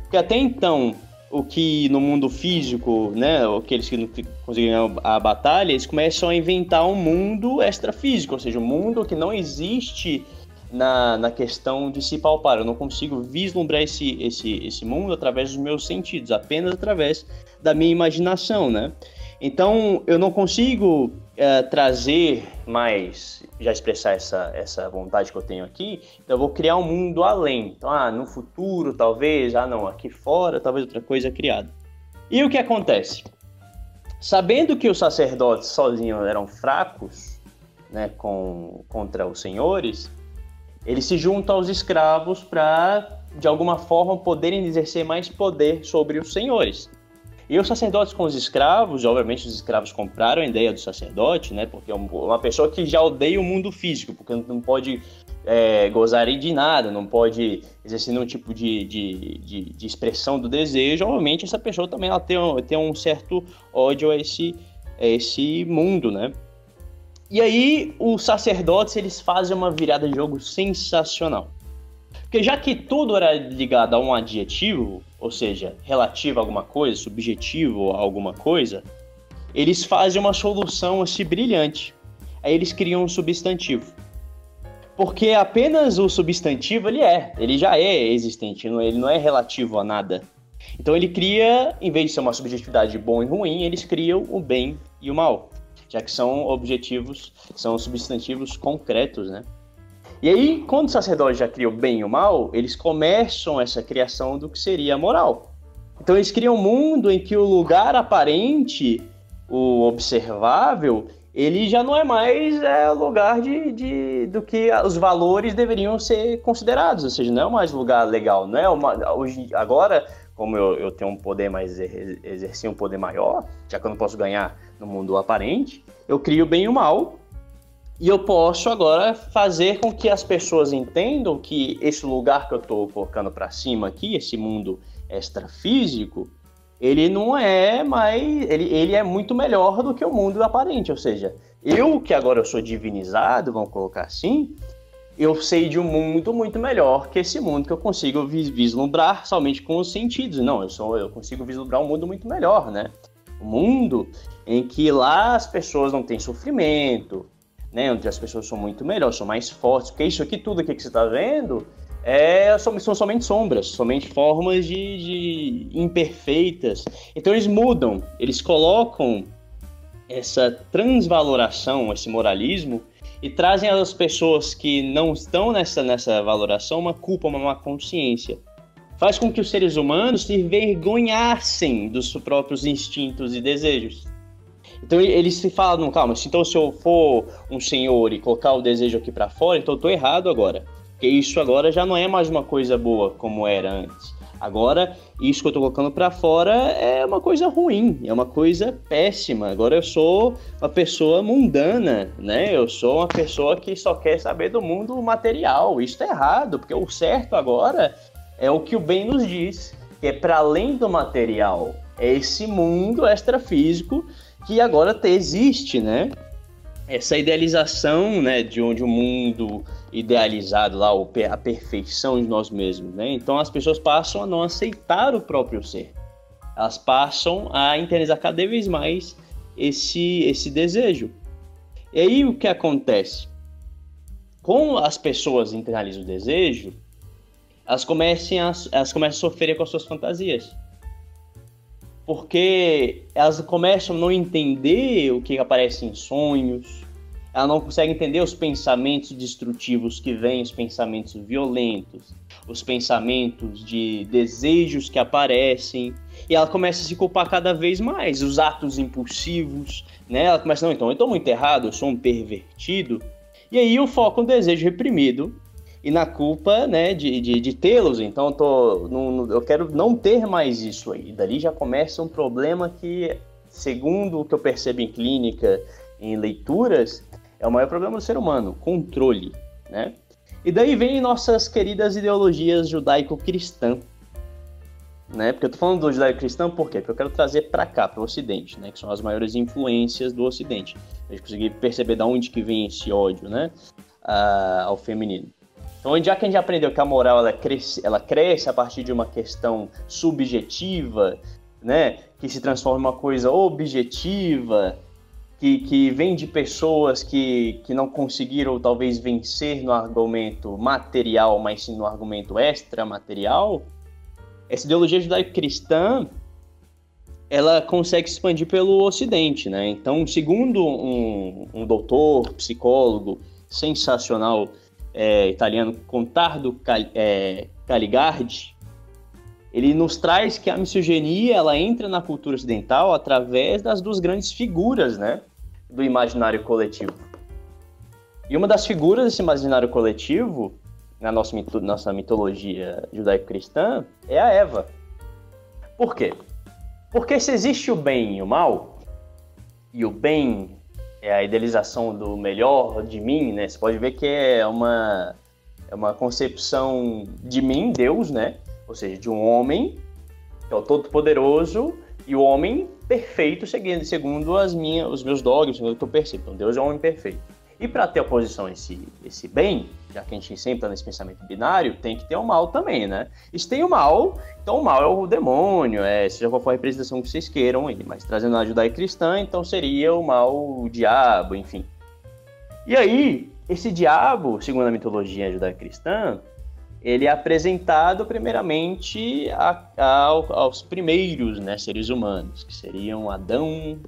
Porque até então, o que no mundo físico, né, aqueles que não conseguiram a batalha, eles começam a inventar um mundo extrafísico, ou seja, um mundo que não existe na questão de se palpar. Eu não consigo vislumbrar esse mundo através dos meus sentidos, apenas através da minha imaginação, né? Então, eu não consigo trazer mais, já expressar essa vontade que eu tenho aqui, então eu vou criar um mundo além. Então, no futuro, talvez, não, aqui fora, talvez outra coisa criada. E o que acontece? Sabendo que os sacerdotes sozinhos eram fracos, né, contra os senhores, eles se juntam aos escravos para, de alguma forma, poderem exercer mais poder sobre os senhores. E os sacerdotes com os escravos, obviamente os escravos compraram a ideia do sacerdote, né? Porque é uma pessoa que já odeia o mundo físico, porque não pode gozar de nada, não pode exercer nenhum tipo de expressão do desejo. Obviamente essa pessoa também ela tem um certo ódio a esse mundo, né? E aí os sacerdotes eles fazem uma virada de jogo sensacional. Porque já que tudo era ligado a um adjetivo, ou seja, relativo a alguma coisa, subjetivo a alguma coisa, eles fazem uma solução assim brilhante. Aí eles criam um substantivo. Porque apenas o substantivo ele já é existente, ele não é relativo a nada. Então ele cria, em vez de ser uma subjetividade de bom e ruim, eles criam o bem e o mal, já que são são substantivos concretos, né? E aí, quando o sacerdote já cria o bem e o mal, eles começam essa criação do que seria a moral. Então eles criam um mundo em que o lugar aparente, o observável, ele já não é mais o lugar do que os valores deveriam ser considerados, ou seja, não é mais lugar legal, não é agora, como eu tenho um poder mais, exercer um poder maior, já que eu não posso ganhar no mundo aparente, eu crio o bem e o mal, e eu posso agora fazer com que as pessoas entendam que esse lugar que eu estou colocando para cima aqui, esse mundo extrafísico, ele não é mais... Ele é muito melhor do que o mundo aparente. Ou seja, eu que agora eu sou divinizado, vamos colocar assim, eu sei de um mundo muito melhor que esse mundo que eu consigo vislumbrar somente com os sentidos. Não, eu consigo vislumbrar um mundo muito melhor, né? O mundo em que lá as pessoas não têm sofrimento, né? Onde as pessoas são muito melhores, são mais fortes, porque isso aqui, tudo aqui que você está vendo, são somente sombras, somente formas de imperfeitas. Então eles mudam, eles colocam essa transvaloração, esse moralismo, e trazem às pessoas que não estão nessa valoração uma culpa, uma má consciência. Faz com que os seres humanos se envergonhassem dos próprios instintos e desejos. Então eles se falam, calma, então se eu for um senhor e colocar o desejo aqui para fora, então eu tô errado agora. Porque isso agora já não é mais uma coisa boa como era antes. Agora, isso que eu tô colocando para fora é uma coisa ruim, é uma coisa péssima. Agora eu sou uma pessoa mundana, né? Eu sou uma pessoa que só quer saber do mundo material. Isso tá errado, porque o certo agora é o que o bem nos diz, que é para além do material. É esse mundo extrafísico que agora existe, né? Essa idealização, né, de um mundo idealizado lá, a perfeição de nós mesmos, né? Então as pessoas passam a não aceitar o próprio ser. Elas passam a internalizar cada vez mais esse desejo. E aí o que acontece? Como as pessoas internalizam o desejo, elas começam a sofrer com as suas fantasias. Porque elas começam a não entender o que aparece em sonhos, ela não consegue entender os pensamentos destrutivos que vêm, os pensamentos violentos, os pensamentos de desejos que aparecem, e ela começa a se culpar cada vez mais, os atos impulsivos, né? Ela começa, não, então eu estou muito errado, eu sou um pervertido, e aí eu foco no desejo reprimido e na culpa, né, de tê-los. Então eu quero não ter mais isso aí. Dali já começa um problema que, segundo o que eu percebo em clínica, em leituras, é o maior problema do ser humano, controle, né? E daí vem nossas queridas ideologias judaico-cristã, né? Porque eu tô falando do judaico-cristã por quê? Porque eu quero trazer para cá, para o Ocidente, né? Que são as maiores influências do Ocidente. A gente conseguir perceber de onde que vem esse ódio, né? Ao feminino. Então, já que a gente aprendeu que a moral ela cresce a partir de uma questão subjetiva, né? Que se transforma em uma coisa objetiva, que vem de pessoas que não conseguiram talvez vencer no argumento material, mas sim no argumento extramaterial, essa ideologia judaico-cristã ela consegue se expandir pelo Ocidente, né? Então, segundo um doutor, psicólogo sensacional italiano, Contardo Caligardi, ele nos traz que a misoginia ela entra na cultura ocidental através das duas grandes figuras, né, do imaginário coletivo. E uma das figuras desse imaginário coletivo, na nossa mitologia judaico-cristã, é a Eva. Por quê? Porque se existe o bem e o mal, e o bem é a idealização do melhor de mim, né? Você pode ver que é uma concepção de mim, Deus, né? Ou seja, de um homem, que é o Todo-Poderoso, e o homem perfeito, segundo os meus dogmas, segundo o que eu percebo. Então, Deus é um homem perfeito. E para ter oposição a esse bem, já que a gente sempre está nesse pensamento binário, tem que ter o mal também, né? E se tem o mal, então o mal é o demônio, seja qual for a representação que vocês queiram, mas trazendo a judaico-cristã, então seria o mal, o diabo, enfim. E aí, esse diabo, segundo a mitologia judaico-cristã, ele é apresentado primeiramente aos primeiros, né, seres humanos, que seriam Adão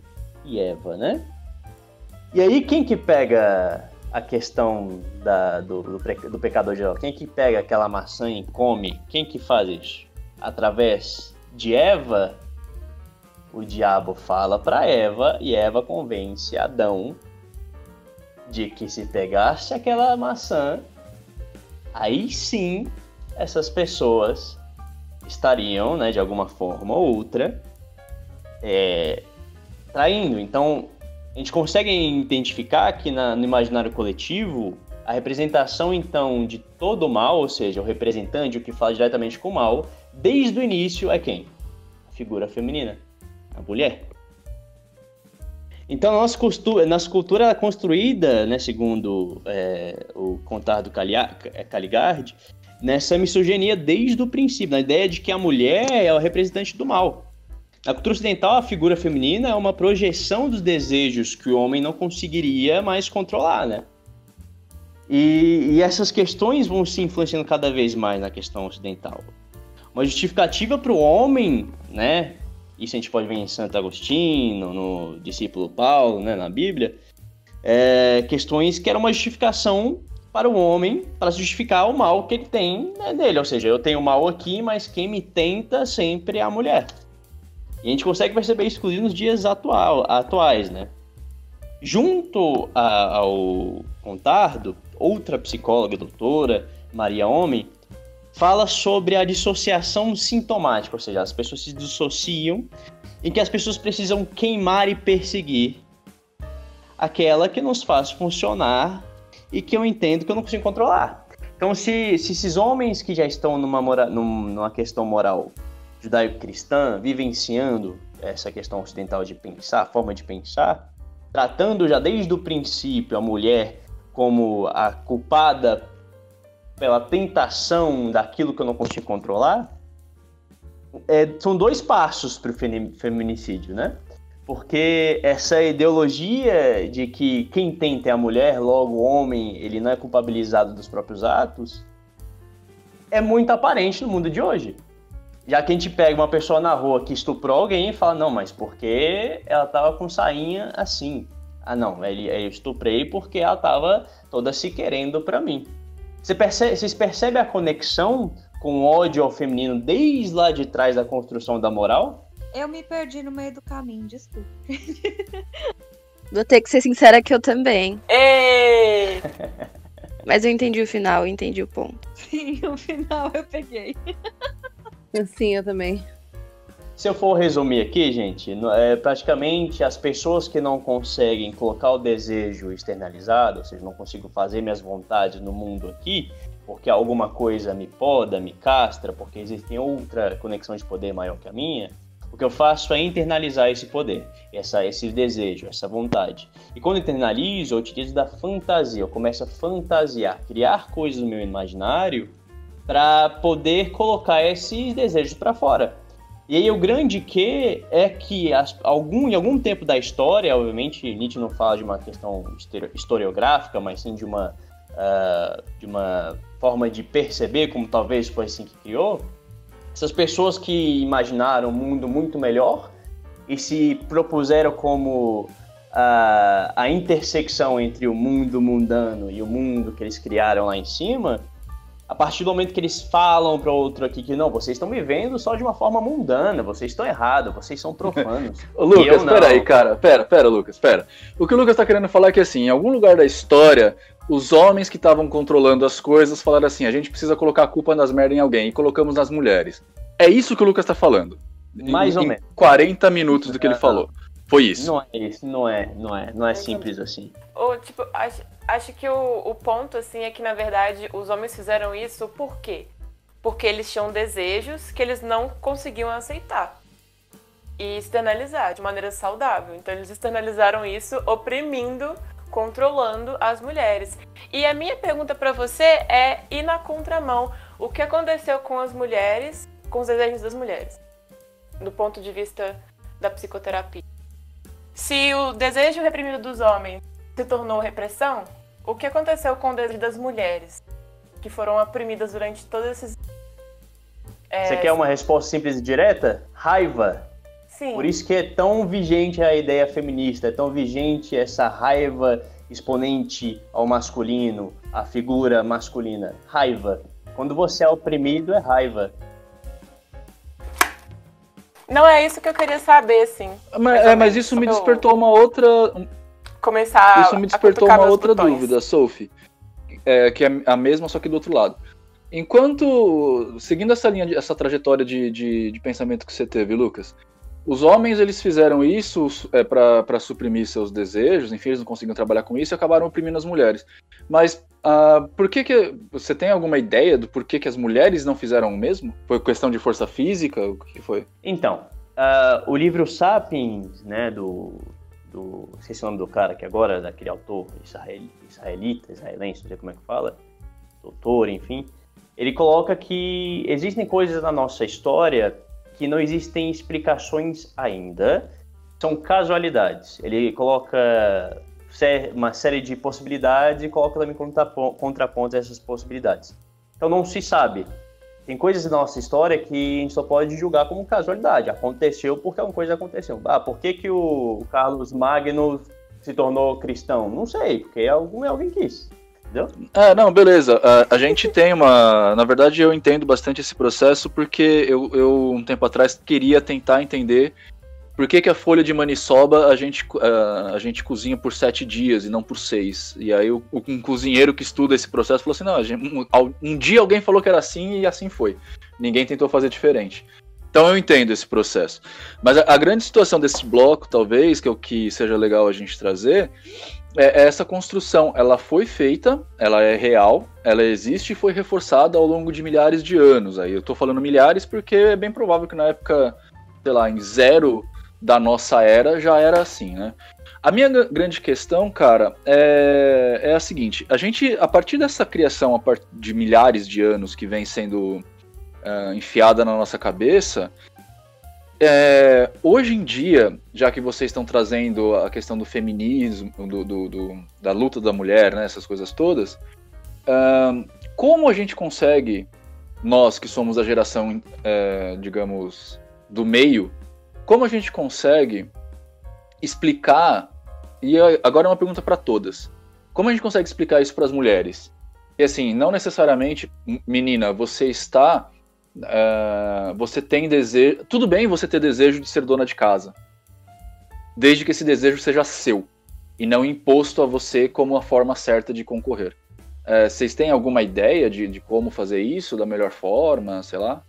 e Eva, né? E aí, quem que pega a questão do pecador geral? Quem que pega aquela maçã e come? Quem que faz isso? Através de Eva, o diabo fala para Eva e Eva convence Adão de que se pegasse aquela maçã, aí sim essas pessoas estariam, né, de alguma forma ou outra, traindo. Então, a gente consegue identificar que no imaginário coletivo, a representação, então, de todo o mal, ou seja, o representante, o que fala diretamente com o mal, desde o início é quem? A figura feminina, a mulher. Então, a nossa cultura é construída, né, segundo o Contardo Caligardi, nessa misoginia desde o princípio, na ideia de que a mulher é o representante do mal. Na cultura ocidental, a figura feminina é uma projeção dos desejos que o homem não conseguiria mais controlar, né? E essas questões vão se influenciando cada vez mais na questão ocidental. Uma justificativa para o homem, né? Isso a gente pode ver em Santo Agostinho, no discípulo Paulo, né? Na Bíblia. Questões que eram uma justificação para o homem, para justificar o mal que ele tem, né, nele. Ou seja, eu tenho mal aqui, mas quem me tenta sempre é a mulher. E a gente consegue perceber isso, inclusive, nos dias atuais, né? Junto ao Contardo, outra psicóloga, doutora, Maria Homem, fala sobre a dissociação sintomática, ou seja, as pessoas se dissociam e que as pessoas precisam queimar e perseguir aquela que nos faz funcionar e que eu entendo que eu não consigo controlar. Então, se esses homens que já estão numa questão moral judaico-cristã, vivenciando essa questão ocidental de pensar, a forma de pensar, tratando já desde o princípio a mulher como a culpada pela tentação daquilo que eu não consigo controlar, são 2 passos para o feminicídio, né? Porque essa ideologia de que quem tenta é a mulher, logo o homem ele não é culpabilizado dos próprios atos, é muito aparente no mundo de hoje. Já que a gente pega uma pessoa na rua que estuprou alguém e fala, não, mas porque ela tava com sainha assim? Ah, não, eu estuprei porque ela tava toda se querendo pra mim. Vocês percebem a conexão com o ódio ao feminino desde lá de trás da construção da moral? Eu me perdi no meio do caminho, desculpa. Vou ter que ser sincera que eu também. Ei! Mas eu entendi o final, eu entendi o ponto. Sim, o final eu peguei. Sim, eu também. Se eu for resumir aqui, gente, praticamente as pessoas que não conseguem colocar o desejo externalizado, ou seja, não consigo fazer minhas vontades no mundo aqui, porque alguma coisa me poda, me castra, porque existe outra conexão de poder maior que a minha, o que eu faço é internalizar esse poder, esse desejo, essa vontade. E quando eu internalizo, eu utilizo da fantasia, eu começo a fantasiar, criar coisas no meu imaginário para poder colocar esses desejos para fora. E aí o grande que é que em algum tempo da história, obviamente Nietzsche não fala de uma questão historiográfica, mas sim de uma forma de perceber, como talvez foi assim que criou, essas pessoas que imaginaram um mundo muito melhor e se propuseram como a intersecção entre o mundo mundano e o mundo que eles criaram lá em cima, a partir do momento que eles falam para outro aqui que não, vocês estão vivendo só de uma forma mundana, vocês estão errados, vocês são profanos. Ô, Lucas, pera aí, cara. Pera, Lucas, pera. O que o Lucas tá querendo falar é que, assim, em algum lugar da história, os homens que estavam controlando as coisas falaram assim, a gente precisa colocar a culpa das merdas em alguém, e colocamos nas mulheres. É isso que o Lucas tá falando. Mais ou menos. 40 minutos do que ele falou. Foi isso. Não é isso, não é simples assim. Ou, tipo, acho que o ponto, assim, é que, na verdade, os homens fizeram isso por quê? Porque eles tinham desejos que eles não conseguiam aceitar e externalizar de maneira saudável. Então, eles externalizaram isso oprimindo, controlando as mulheres. E a minha pergunta pra você é ir na contramão. O que aconteceu com as mulheres, com os desejos das mulheres, do ponto de vista da psicoterapia? Se o desejo reprimido dos homens se tornou repressão, o que aconteceu com o desejo das mulheres, que foram oprimidas durante todos esses... Você quer uma resposta simples e direta? Raiva. Sim. Por isso que é tão vigente a ideia feminista, é tão vigente essa raiva exponente ao masculino, a figura masculina. Raiva. Quando você é oprimido, é raiva. Não é isso que eu queria saber, sim. Mas isso me despertou uma outra... Isso me despertou uma outra dúvida, Sophie. Que é a mesma, só que do outro lado. Seguindo essa linha, essa trajetória de pensamento que você teve, Lucas, os homens, eles fizeram isso para suprimir seus desejos, enfim, eles não conseguiam trabalhar com isso e acabaram oprimindo as mulheres. Mas por que você tem alguma ideia do porquê que as mulheres não fizeram o mesmo? Foi questão de força física? O que foi? Então, o livro Sapiens, né, esqueci o nome do cara que agora, daquele autor israelense, não sei como é que fala, doutor, enfim, ele coloca que existem coisas na nossa história que não existem explicações ainda, são casualidades. Ele coloca uma série de possibilidades e coloca também contrapontos a essas possibilidades. Então não se sabe. Tem coisas na nossa história que a gente só pode julgar como casualidade. Aconteceu porque uma coisa aconteceu. Por que o Carlos Magno se tornou cristão? Não sei, porque alguém quis. Entendeu? Não, beleza. A gente tem uma... Na verdade, eu entendo bastante esse processo porque eu um tempo atrás, queria tentar entender por que a folha de maniçoba a gente cozinha por 7 dias e não por 6. E aí um cozinheiro que estuda esse processo falou assim, não, um dia alguém falou que era assim e assim foi. Ninguém tentou fazer diferente. Então eu entendo esse processo. Mas a grande situação desse bloco, talvez, que é o que seja legal a gente trazer, é essa construção. Ela foi feita, ela é real, ela existe e foi reforçada ao longo de milhares de anos. Aí eu tô falando milhares porque é bem provável que na época, sei lá, em 0 da nossa era já era assim, né? A minha grande questão, cara, é a seguinte: a gente, a partir dessa criação de milhares de anos que vem sendo enfiada na nossa cabeça, hoje em dia, já que vocês estão trazendo a questão do feminismo, da luta da mulher, né, essas coisas todas, como a gente consegue, nós que somos a geração, digamos, do meio, como a gente consegue explicar, e agora é uma pergunta para todas, como a gente consegue explicar isso para as mulheres? E assim, não necessariamente, menina, você tem desejo, tudo bem você ter desejo de ser dona de casa, desde que esse desejo seja seu, e não imposto a você como a forma certa de concorrer. Vocês têm alguma ideia de como fazer isso da melhor forma, sei lá?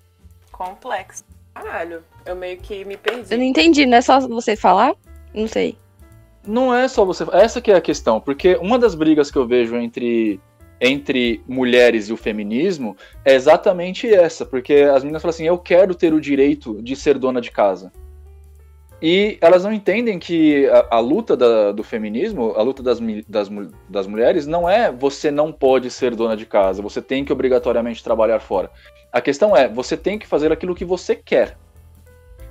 Complexo. Caralho, eu meio que me perdi. Eu não entendi, não é só você falar? Não sei. Não é só você... Essa que é a questão, porque uma das brigas que eu vejo entre mulheres e o feminismo é exatamente essa, porque as meninas falam assim, eu quero ter o direito de ser dona de casa. E elas não entendem que a luta do feminismo, a luta das mulheres, não é você não pode ser dona de casa, você tem que obrigatoriamente trabalhar fora. A questão é, você tem que fazer aquilo que você quer,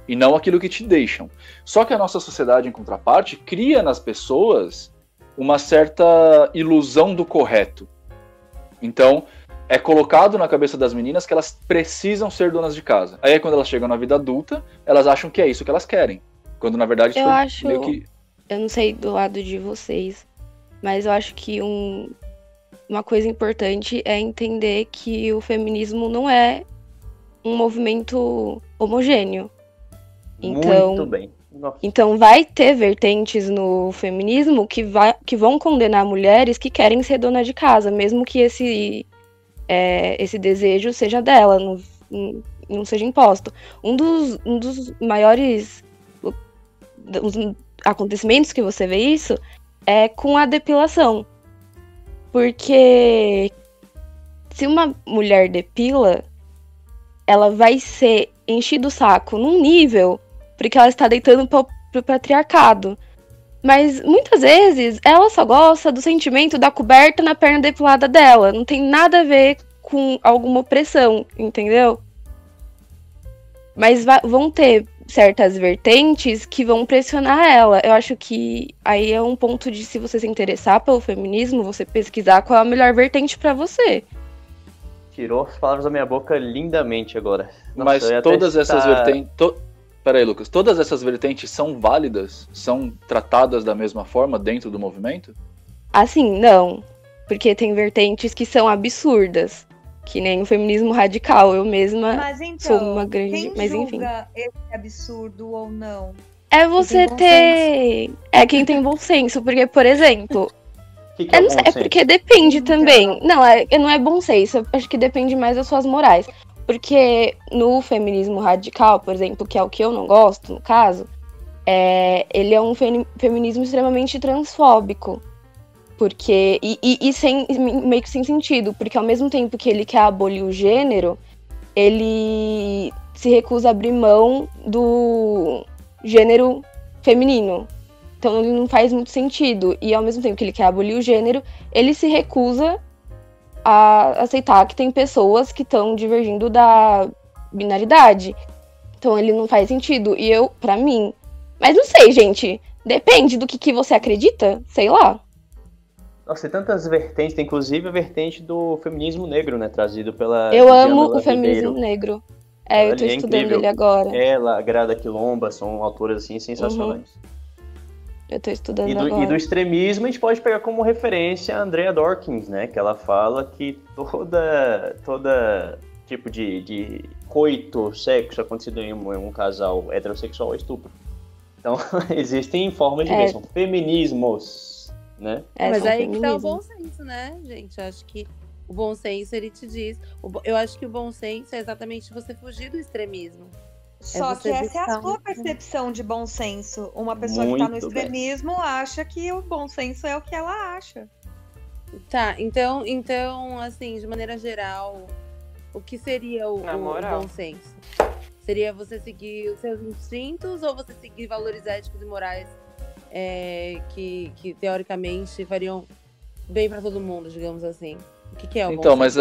e não aquilo que te deixam. Só que a nossa sociedade, em contraparte, cria nas pessoas uma certa ilusão do correto. Então, é colocado na cabeça das meninas que elas precisam ser donas de casa. Aí, quando elas chegam na vida adulta, elas acham que é isso que elas querem. Quando, na verdade, eu acho... meio que... Eu não sei do lado de vocês, mas eu acho que uma coisa importante é entender que o feminismo não é um movimento homogêneo. Muito bem. Nossa. Então vai ter vertentes no feminismo que vão condenar mulheres que querem ser dona de casa, mesmo que esse desejo seja dela, não seja imposto. Um dos maiores acontecimentos que você vê isso é com a depilação. Porque se uma mulher depila, ela vai ser enchida o saco num nível porque ela está deitando pro patriarcado. Mas muitas vezes ela só gosta do sentimento da coberta na perna depilada dela. Não tem nada a ver com alguma opressão, entendeu? Mas vão ter certas vertentes que vão pressionar ela. Eu acho que aí é um ponto de, se você se interessar pelo feminismo, você pesquisar qual é a melhor vertente pra você. Tirou as palavras da minha boca lindamente agora. Nossa, mas todas essas vertentes... Peraí, Lucas. Todas essas vertentes são válidas? São tratadas da mesma forma dentro do movimento? Assim, não. Porque tem vertentes que são absurdas. Que nem o feminismo radical. Eu mesma sou uma grande... Quem mas julga esse absurdo ou não? É você ter... É quem tem bom senso. Porque, por exemplo... Que é, é porque depende também. Não é bom senso. Eu acho que depende mais das suas morais. Porque no feminismo radical, por exemplo, que é o que eu não gosto, no caso, ele é um feminismo extremamente transfóbico. Porque, meio que sem sentido, porque ao mesmo tempo que ele quer abolir o gênero, ele se recusa a abrir mão do gênero feminino. Então ele não faz muito sentido. E ao mesmo tempo que ele quer abolir o gênero, ele se recusa a aceitar que tem pessoas que estão divergindo da binaridade. Então ele não faz sentido. E pra mim... Mas não sei, gente. Depende do que você acredita. Sei lá. Nossa, tem tantas vertentes, tem inclusive a vertente do feminismo negro, né? Trazido pela... Eu amo Djamila o feminismo Ribeiro. negro. Eu tô estudando incrível. ele agora. Ela, a Grada Quilomba, são autoras assim sensacionais. Eu tô estudando E agora. do extremismo a gente pode pegar como referência a Andrea Dworkin, né? Que ela fala que toda tipo de coito, sexo acontecido em um casal heterossexual é estupro. Então, existem formas de ver, são feminismos, né? Mas aí que tá o bom senso, né, gente? Eu acho que o bom senso, ele te diz... Eu acho que o bom senso é exatamente você fugir do extremismo. Só que essa é a sua percepção de bom senso. Uma pessoa que tá no extremismo acha que o bom senso é o que ela acha. Tá, então assim, de maneira geral, o que seria o bom senso? Seria você seguir os seus instintos ou você seguir valores éticos e morais que teoricamente fariam bem pra todo mundo, digamos assim? O que é o bom senso? Então, mas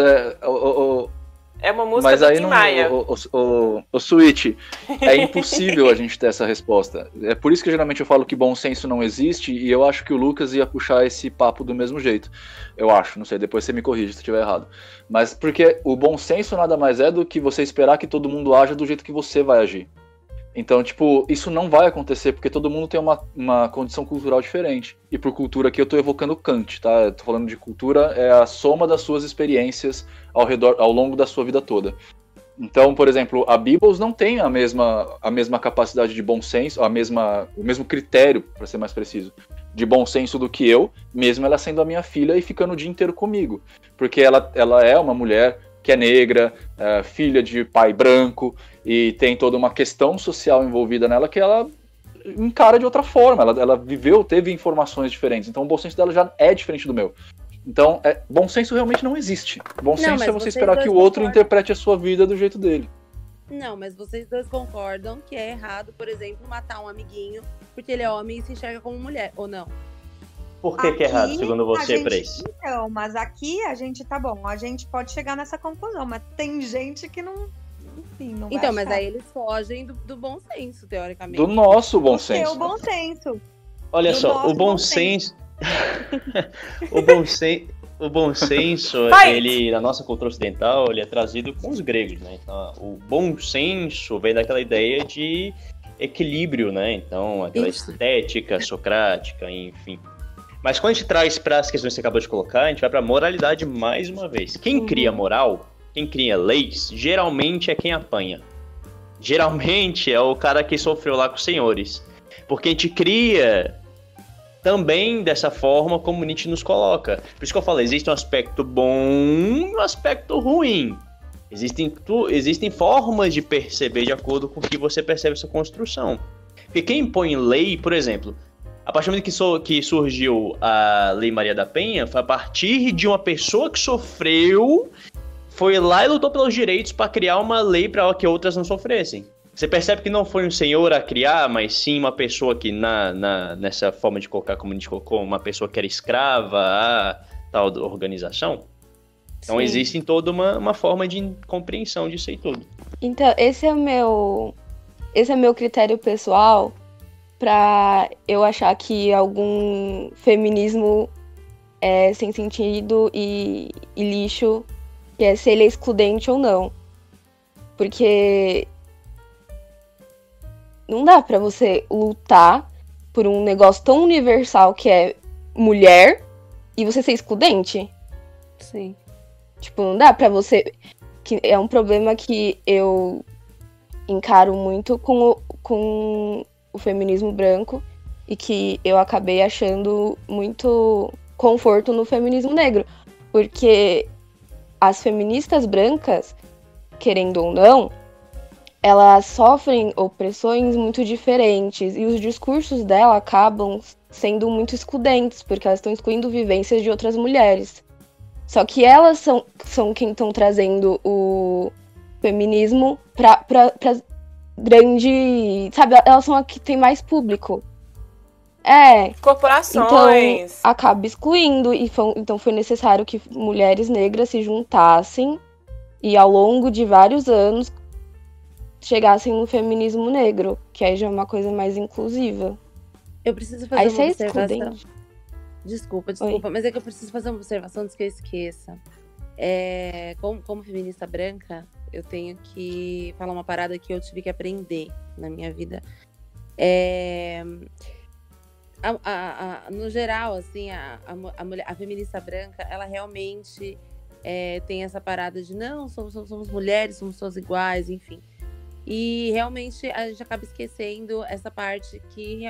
é uma música mas do aí Tim Maia. O Switch, é impossível a gente ter essa resposta. É por isso que geralmente eu falo que bom senso não existe, e eu acho que o Lucas ia puxar esse papo do mesmo jeito. Eu acho, não sei, depois você me corrige se eu estiver errado. Mas porque o bom senso nada mais é do que você esperar que todo mundo haja do jeito que você vai agir. Então, tipo, isso não vai acontecer porque todo mundo tem uma condição cultural diferente. E por cultura aqui eu tô evocando Kant, tá? Eu tô falando de cultura, é a soma das suas experiências ao longo da sua vida toda. Então, por exemplo, a Beebles não tem a mesma capacidade de bom senso, o mesmo critério, para ser mais preciso, de bom senso do que eu, mesmo ela sendo a minha filha e ficando o dia inteiro comigo. Porque ela é uma mulher que é negra, filha de pai branco, e tem toda uma questão social envolvida nela que ela encara de outra forma. Ela teve informações diferentes. Então o bom senso dela já é diferente do meu. Então, bom senso realmente não existe. Bom senso é você esperar que o outro interprete a sua vida do jeito dele. Não, mas vocês dois concordam que é errado, por exemplo, matar um amiguinho porque ele é homem e se enxerga como mulher, ou não? Por que é errado, segundo você, Pres? Então, mas aqui a gente tá bom, a gente pode chegar nessa conclusão, mas tem gente que não... Enfim, não vai então, mas achar. aí eles fogem do bom senso, teoricamente. Do nosso bom senso. O bom senso. Olha só, o bom senso... o bom senso, ele, na nossa cultura ocidental, ele é trazido com os gregos, né? Então, o bom senso vem daquela ideia de equilíbrio, né? Então, aquela estética socrática, enfim. Mas quando a gente traz para as questões que você acabou de colocar, a gente vai para a moralidade mais uma vez. Quem cria moral, quem cria leis, geralmente é quem apanha. Geralmente é o cara que sofreu lá com os senhores. Porque a gente cria também dessa forma como Nietzsche nos coloca. Por isso que eu falo, existe um aspecto bom e um aspecto ruim. Existem formas de perceber de acordo com o que você percebe essa construção. Porque quem impõe lei, por exemplo... A partir do momento que surgiu a Lei Maria da Penha, foi a partir de uma pessoa que sofreu, foi lá e lutou pelos direitos para criar uma lei para que outras não sofressem. Você percebe que não foi um senhor a criar, mas sim uma pessoa que, nessa forma de colocar, como a gente colocou, uma pessoa que era escrava a tal organização. Então existe toda uma forma de compreensão disso aí tudo. Então, esse é meu critério pessoal pra eu achar que algum feminismo é sem sentido e lixo, que é se ele é excludente ou não. Porque não dá pra você lutar por um negócio tão universal que é mulher e você ser excludente. Sim. Tipo, não dá pra você... Que é um problema que eu encaro muito com o feminismo branco e que eu acabei achando muito conforto no feminismo negro. Porque as feministas brancas, querendo ou não, elas sofrem opressões muito diferentes e os discursos dela acabam sendo muito excludentes, porque elas estão excluindo vivências de outras mulheres. Só que elas são quem estão trazendo o feminismo pra grande... Sabe, elas são a que tem mais público. Corporações. Então, acaba excluindo. Então foi necessário que mulheres negras se juntassem e ao longo de vários anos chegassem no feminismo negro, que aí já é uma coisa mais inclusiva. Eu preciso fazer Aí uma vocês observação. escudem. Desculpa, Oi. mas é que eu preciso fazer uma observação antes que eu esqueça. Como feminista branca, eu tenho que falar uma parada que eu tive que aprender na minha vida. No geral, assim, a feminista branca, ela realmente tem essa parada de não, somos mulheres, somos todas iguais, enfim. E realmente a gente acaba esquecendo essa parte que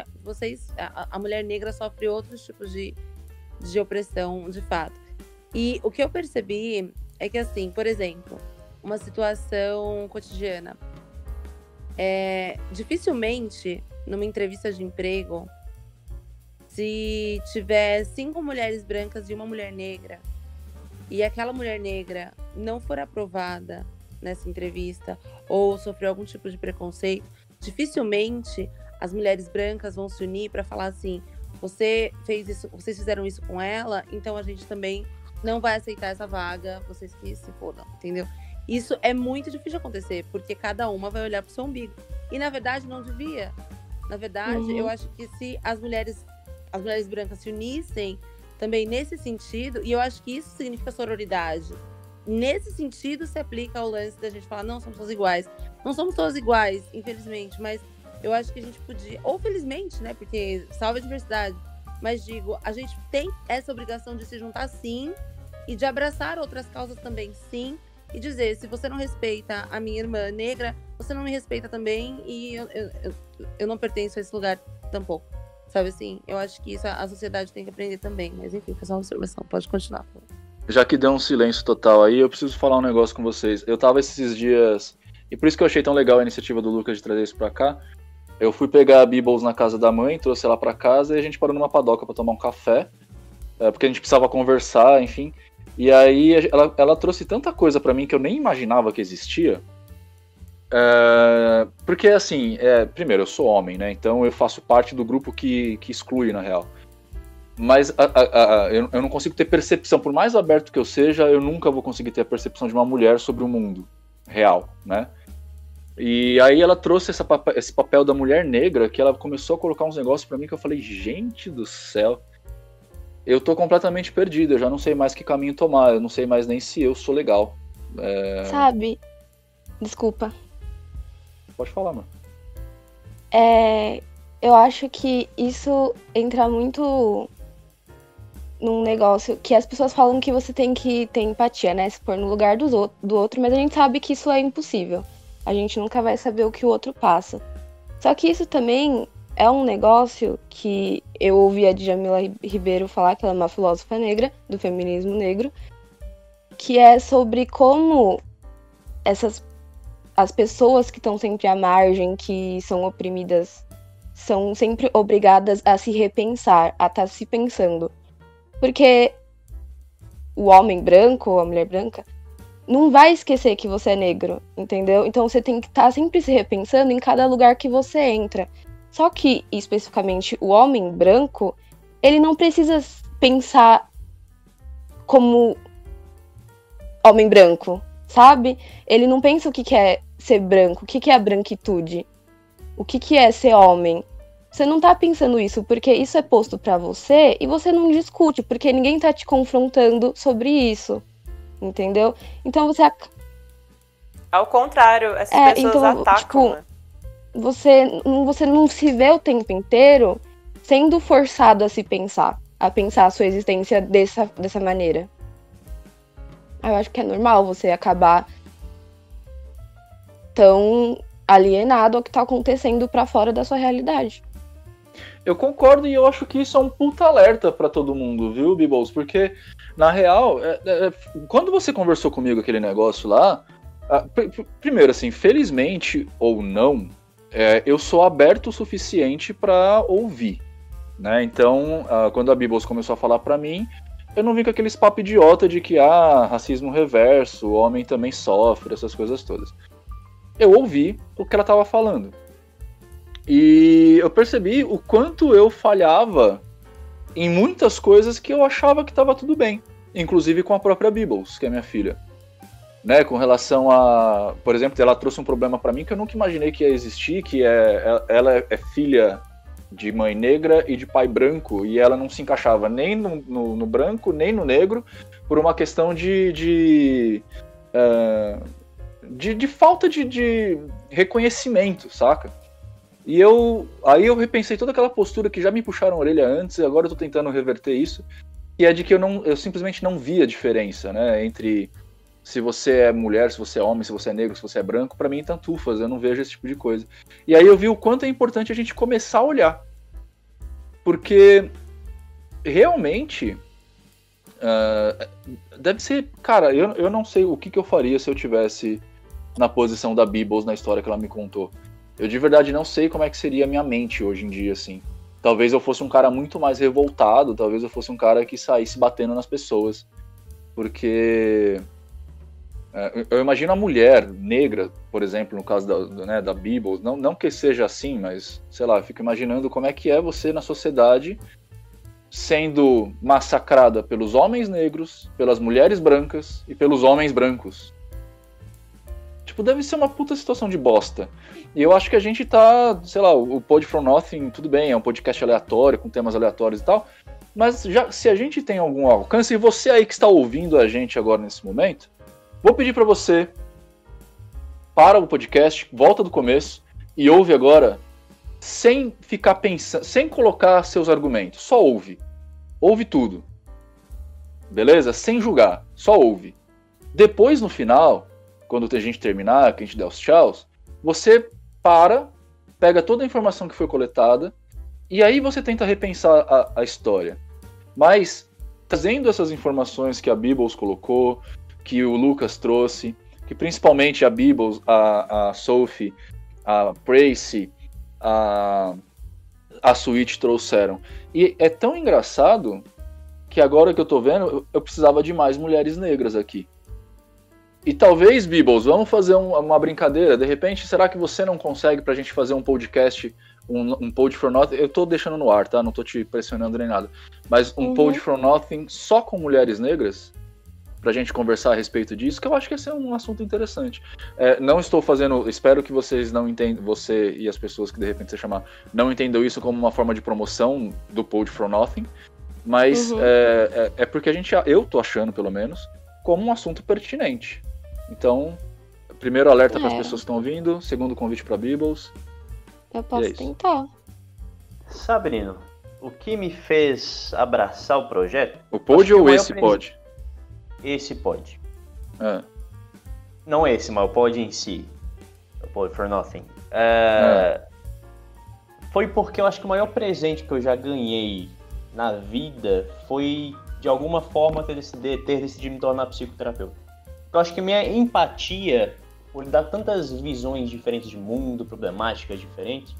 a mulher negra sofre outros tipos de opressão, de fato. E o que eu percebi é que, assim, por exemplo, uma situação cotidiana. Dificilmente, numa entrevista de emprego, se tiver 5 mulheres brancas e uma mulher negra, e aquela mulher negra não for aprovada nessa entrevista ou sofreu algum tipo de preconceito, dificilmente as mulheres brancas vão se unir para falar assim: vocês fizeram isso com ela, então a gente também não vai aceitar essa vaga, vocês que se fodam, entendeu? Isso é muito difícil de acontecer, porque cada uma vai olhar pro seu umbigo. E na verdade não devia. Na verdade, eu acho que se as mulheres brancas se unissem também nesse sentido, e eu acho que isso significa sororidade. Nesse sentido se aplica ao lance da gente falar, não, somos todas iguais. Não somos todas iguais, infelizmente, mas eu acho que a gente podia, ou felizmente, né, porque salve a diversidade, mas digo, a gente tem essa obrigação de se juntar sim, e de abraçar outras causas também sim, e dizer, se você não respeita a minha irmã negra, você não me respeita também, e eu não pertenço a esse lugar tampouco. Sabe assim? Eu acho que isso a sociedade tem que aprender também. Mas enfim, foi só uma observação. Pode continuar. Já que deu um silêncio total aí, eu preciso falar um negócio com vocês. Eu tava esses dias, e por isso que eu achei tão legal a iniciativa do Lucas de trazer isso pra cá. Eu fui pegar a Bibbles na casa da mãe, trouxe ela pra casa e a gente parou numa padoca pra tomar um café. Porque a gente precisava conversar, enfim. E aí ela trouxe tanta coisa pra mim que eu nem imaginava que existia. Porque assim, primeiro, eu sou homem, né? Então eu faço parte do grupo que exclui, na real. Mas eu não consigo ter percepção, por mais aberto que eu seja, eu nunca vou conseguir ter a percepção de uma mulher sobre o mundo real, né? E aí ela trouxe esse papel da mulher negra, que ela começou a colocar uns negócios pra mim que eu falei, gente do céu, eu tô completamente perdido, eu já não sei mais que caminho tomar, eu não sei mais nem se eu sou legal. Sabe? Desculpa. Pode falar, mano. Eu acho que isso entra muito num negócio que as pessoas falam que você tem que ter empatia, né? Se pôr no lugar do outro, mas a gente sabe que isso é impossível. A gente nunca vai saber o que o outro passa. Só que isso também é um negócio que eu ouvi a Djamila Ribeiro falar, que ela é uma filósofa negra, do feminismo negro, que é sobre como as pessoas que estão sempre à margem, que são oprimidas, são sempre obrigadas a se repensar, a estar se pensando. Porque o homem branco, ou a mulher branca, não vai esquecer que você é negro, entendeu? Então você tem que estar sempre se repensando em cada lugar que você entra. Só que, especificamente, o homem branco, ele não precisa pensar como homem branco, sabe? Ele não pensa o que é ser branco, o que é a branquitude, o que é ser homem. Você não tá pensando isso, porque isso é posto pra você e você não discute, porque ninguém tá te confrontando sobre isso, entendeu? Então você... Ao contrário, essas pessoas atacam, tipo, né? Você não se vê o tempo inteiro sendo forçado a pensar a sua existência dessa maneira. Eu acho que é normal você acabar tão alienado ao que tá acontecendo pra fora da sua realidade. Eu concordo e eu acho que isso é um puta alerta pra todo mundo, viu, Bibbles? Porque, na real, quando você conversou comigo aquele negócio lá, primeiro, assim, felizmente ou não, eu sou aberto o suficiente pra ouvir, né? Então, quando a Bibbles começou a falar pra mim, eu não vim com aqueles papo idiota de que, racismo reverso, o homem também sofre, essas coisas todas. Eu ouvi o que ela tava falando. E eu percebi o quanto eu falhava em muitas coisas que eu achava que estava tudo bem. Inclusive com a própria Bibbles, que é minha filha. né, com relação a, por exemplo, ela trouxe um problema para mim que eu nunca imaginei que ia existir, que ela é filha de mãe negra e de pai branco, e ela não se encaixava nem no branco, nem no negro, por uma questão de falta de reconhecimento, saca? E aí eu repensei toda aquela postura que já me puxaram a orelha antes, e agora eu tô tentando reverter isso, que é de que eu simplesmente não vi a diferença, né, entre se você é mulher, se você é homem, se você é negro, se você é branco. Pra mim tantufas, eu não vejo esse tipo de coisa. E aí eu vi o quanto é importante a gente começar a olhar, porque realmente deve ser, cara, eu não sei o que eu faria se eu tivesse na posição da Beebles na história que ela me contou. Eu de verdade não sei como é que seria a minha mente hoje em dia, assim. Talvez eu fosse um cara muito mais revoltado, talvez eu fosse um cara que saísse batendo nas pessoas. Porque eu imagino a mulher negra, por exemplo, no caso da Beebles, não que seja assim, mas, sei lá, eu fico imaginando como é que é você na sociedade sendo massacrada pelos homens negros, pelas mulheres brancas e pelos homens brancos. Tipo, deve ser uma puta situação de bosta. E eu acho que a gente tá, sei lá, o Pod From Nothing, tudo bem, é um podcast aleatório, com temas aleatórios e tal, mas se a gente tem algum alcance, e você aí que está ouvindo a gente agora nesse momento, vou pedir para você, para o podcast, volta do começo e ouve agora, sem ficar pensando, sem colocar seus argumentos, só ouve. Ouve tudo. Beleza? Sem julgar, só ouve. Depois, no final, quando a gente terminar, que a gente der os tchauz, você pega toda a informação que foi coletada e aí você tenta repensar a história. Mas, trazendo essas informações que a Beebles colocou, que o Lucas trouxe, que principalmente a Beebles, a Sophie, a Pracy, a Sweet trouxeram. E é tão engraçado que agora que eu tô vendo, eu precisava de mais mulheres negras aqui. E talvez, Beebles, vamos fazer uma brincadeira. De repente, será que você não consegue pra gente fazer um podcast, um Pod For Nothing? Eu tô deixando no ar, tá? Não tô te pressionando nem nada. Mas um Pod For Nothing só com mulheres negras? Pra gente conversar a respeito disso, que eu acho que esse é um assunto interessante. Não estou fazendo... Espero que vocês não entendam, você e as pessoas que de repente você chamar, não entendam isso como uma forma de promoção do Pod For Nothing, mas é porque eu tô achando, pelo menos, como um assunto pertinente. Então, primeiro alerta para as pessoas que estão ouvindo, segundo convite para Beebles. Eu posso tentar. Sabrina, o que me fez abraçar o projeto... O pod ou esse pod? Esse pod. Não esse, mas o pod em si. O Pod For Nothing. Foi porque eu acho que o maior presente que eu já ganhei na vida foi, de alguma forma, ter decidido me tornar psicoterapeuta. Eu acho que minha empatia, por dar tantas visões diferentes de mundo, problemáticas diferentes,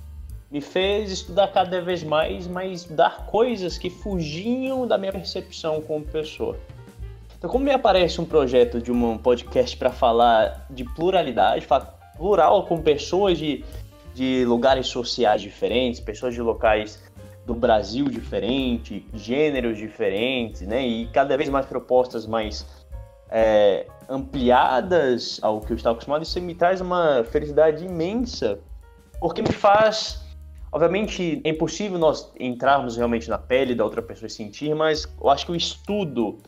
me fez estudar cada vez mais, mas estudar coisas que fugiam da minha percepção como pessoa. Então, como me aparece um projeto de um podcast para falar de pluralidade, plural com pessoas de lugares sociais diferentes, pessoas de locais do Brasil diferentes, gêneros diferentes, né? E cada vez mais propostas mais ampliadas ao que eu estava acostumado, isso me traz uma felicidade imensa, porque me faz... Obviamente, é impossível nós entrarmos realmente na pele da outra pessoa e sentir, mas eu acho que o estudo,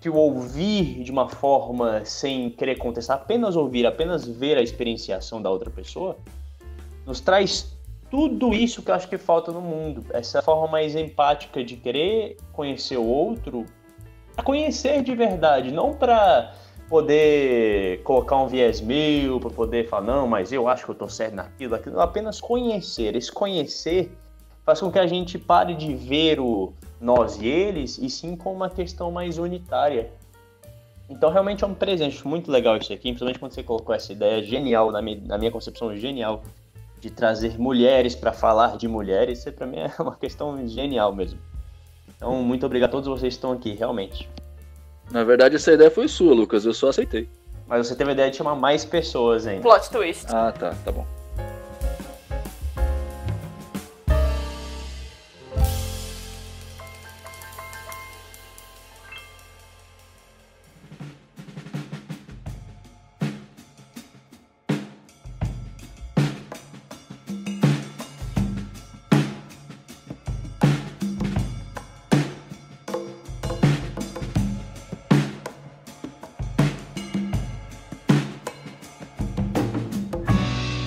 que o ouvir de uma forma sem querer contestar, apenas ouvir, apenas ver a experienciação da outra pessoa, nos traz tudo isso que eu acho que falta no mundo. Essa forma mais empática de querer conhecer o outro, a conhecer de verdade, não para poder colocar um viés meu, para poder falar, não, mas eu acho que eu tô certo naquilo, aquilo, apenas conhecer. Esse conhecer faz com que a gente pare de ver o nós e eles, e sim como uma questão mais unitária. Então realmente é um presente muito legal isso aqui, principalmente quando você colocou essa ideia genial, na minha concepção genial, de trazer mulheres para falar de mulheres. Isso para mim é uma questão genial mesmo. Então, muito obrigado a todos vocês que estão aqui, realmente. Na verdade, essa ideia foi sua, Lucas. Eu só aceitei. Mas você teve a ideia de chamar mais pessoas ainda. Plot twist. Ah, tá bom.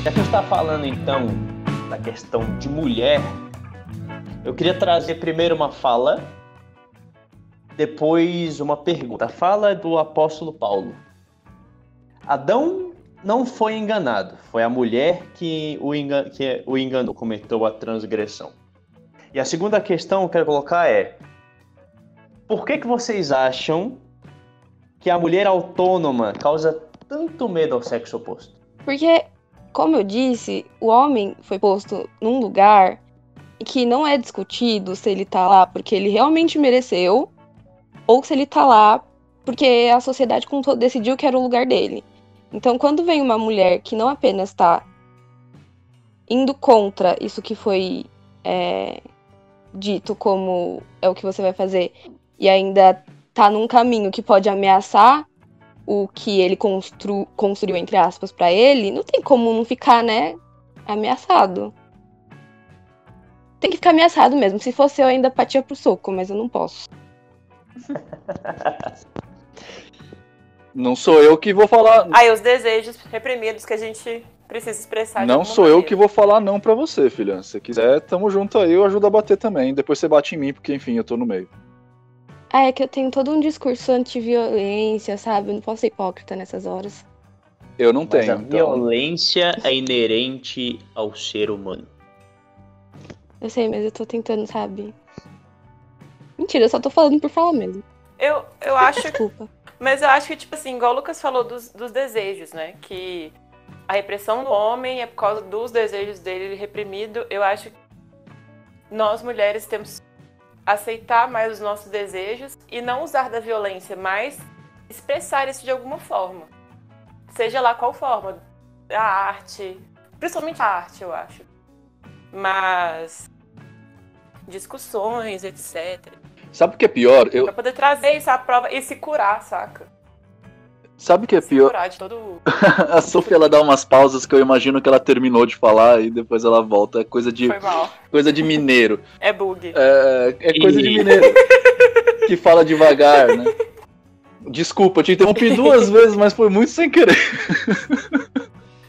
Já que a gente está falando, então, da questão de mulher, eu queria trazer primeiro uma fala, depois uma pergunta. A fala é do apóstolo Paulo. Adão não foi enganado, foi a mulher que o enganou, cometeu a transgressão. E a segunda questão que eu quero colocar é: por que vocês acham que a mulher autônoma causa tanto medo ao sexo oposto? Porque, como eu disse, o homem foi posto num lugar que não é discutido se ele tá lá porque ele realmente mereceu ou se ele tá lá porque a sociedade como todo decidiu que era o lugar dele. Então, quando vem uma mulher que não apenas tá indo contra isso que foi dito como é o que você vai fazer e ainda tá num caminho que pode ameaçar o que ele construiu, entre aspas, pra ele, não tem como não ficar, né, ameaçado. Tem que ficar ameaçado mesmo. Se fosse eu, ainda partia pro soco, mas eu não posso. Não sou eu que vou falar. Aí os desejos reprimidos que a gente precisa expressar. Não sou eu que vou falar não pra você, filha. Se quiser, tamo junto aí, eu ajudo a bater também. Depois você bate em mim, porque enfim, eu tô no meio. É que eu tenho todo um discurso anti-violência, sabe? Eu não posso ser hipócrita nessas horas. Eu não tenho. Mas a violência é inerente ao ser humano. Eu sei, mas eu tô tentando, sabe? Mentira, eu só tô falando por falar mesmo. Eu acho... Desculpa. Mas eu acho que, tipo assim, igual o Lucas falou dos desejos, né? Que a repressão do homem é por causa dos desejos dele reprimido. Eu acho que nós, mulheres, temos que aceitar mais os nossos desejos e não usar da violência, mas expressar isso de alguma forma. Seja lá qual forma. A arte, principalmente a arte, eu acho. Mas discussões, etc. Sabe o que é pior? Pra poder trazer isso à prova e se curar, saca? Sabe o que é Se pior? curar de todo... A Sophie, ela dá umas pausas que eu imagino que ela terminou de falar e depois ela volta. É coisa de mineiro. É bug. É coisa de mineiro. Que fala devagar, né? Desculpa, eu te interrompi 2 vezes, mas foi muito sem querer.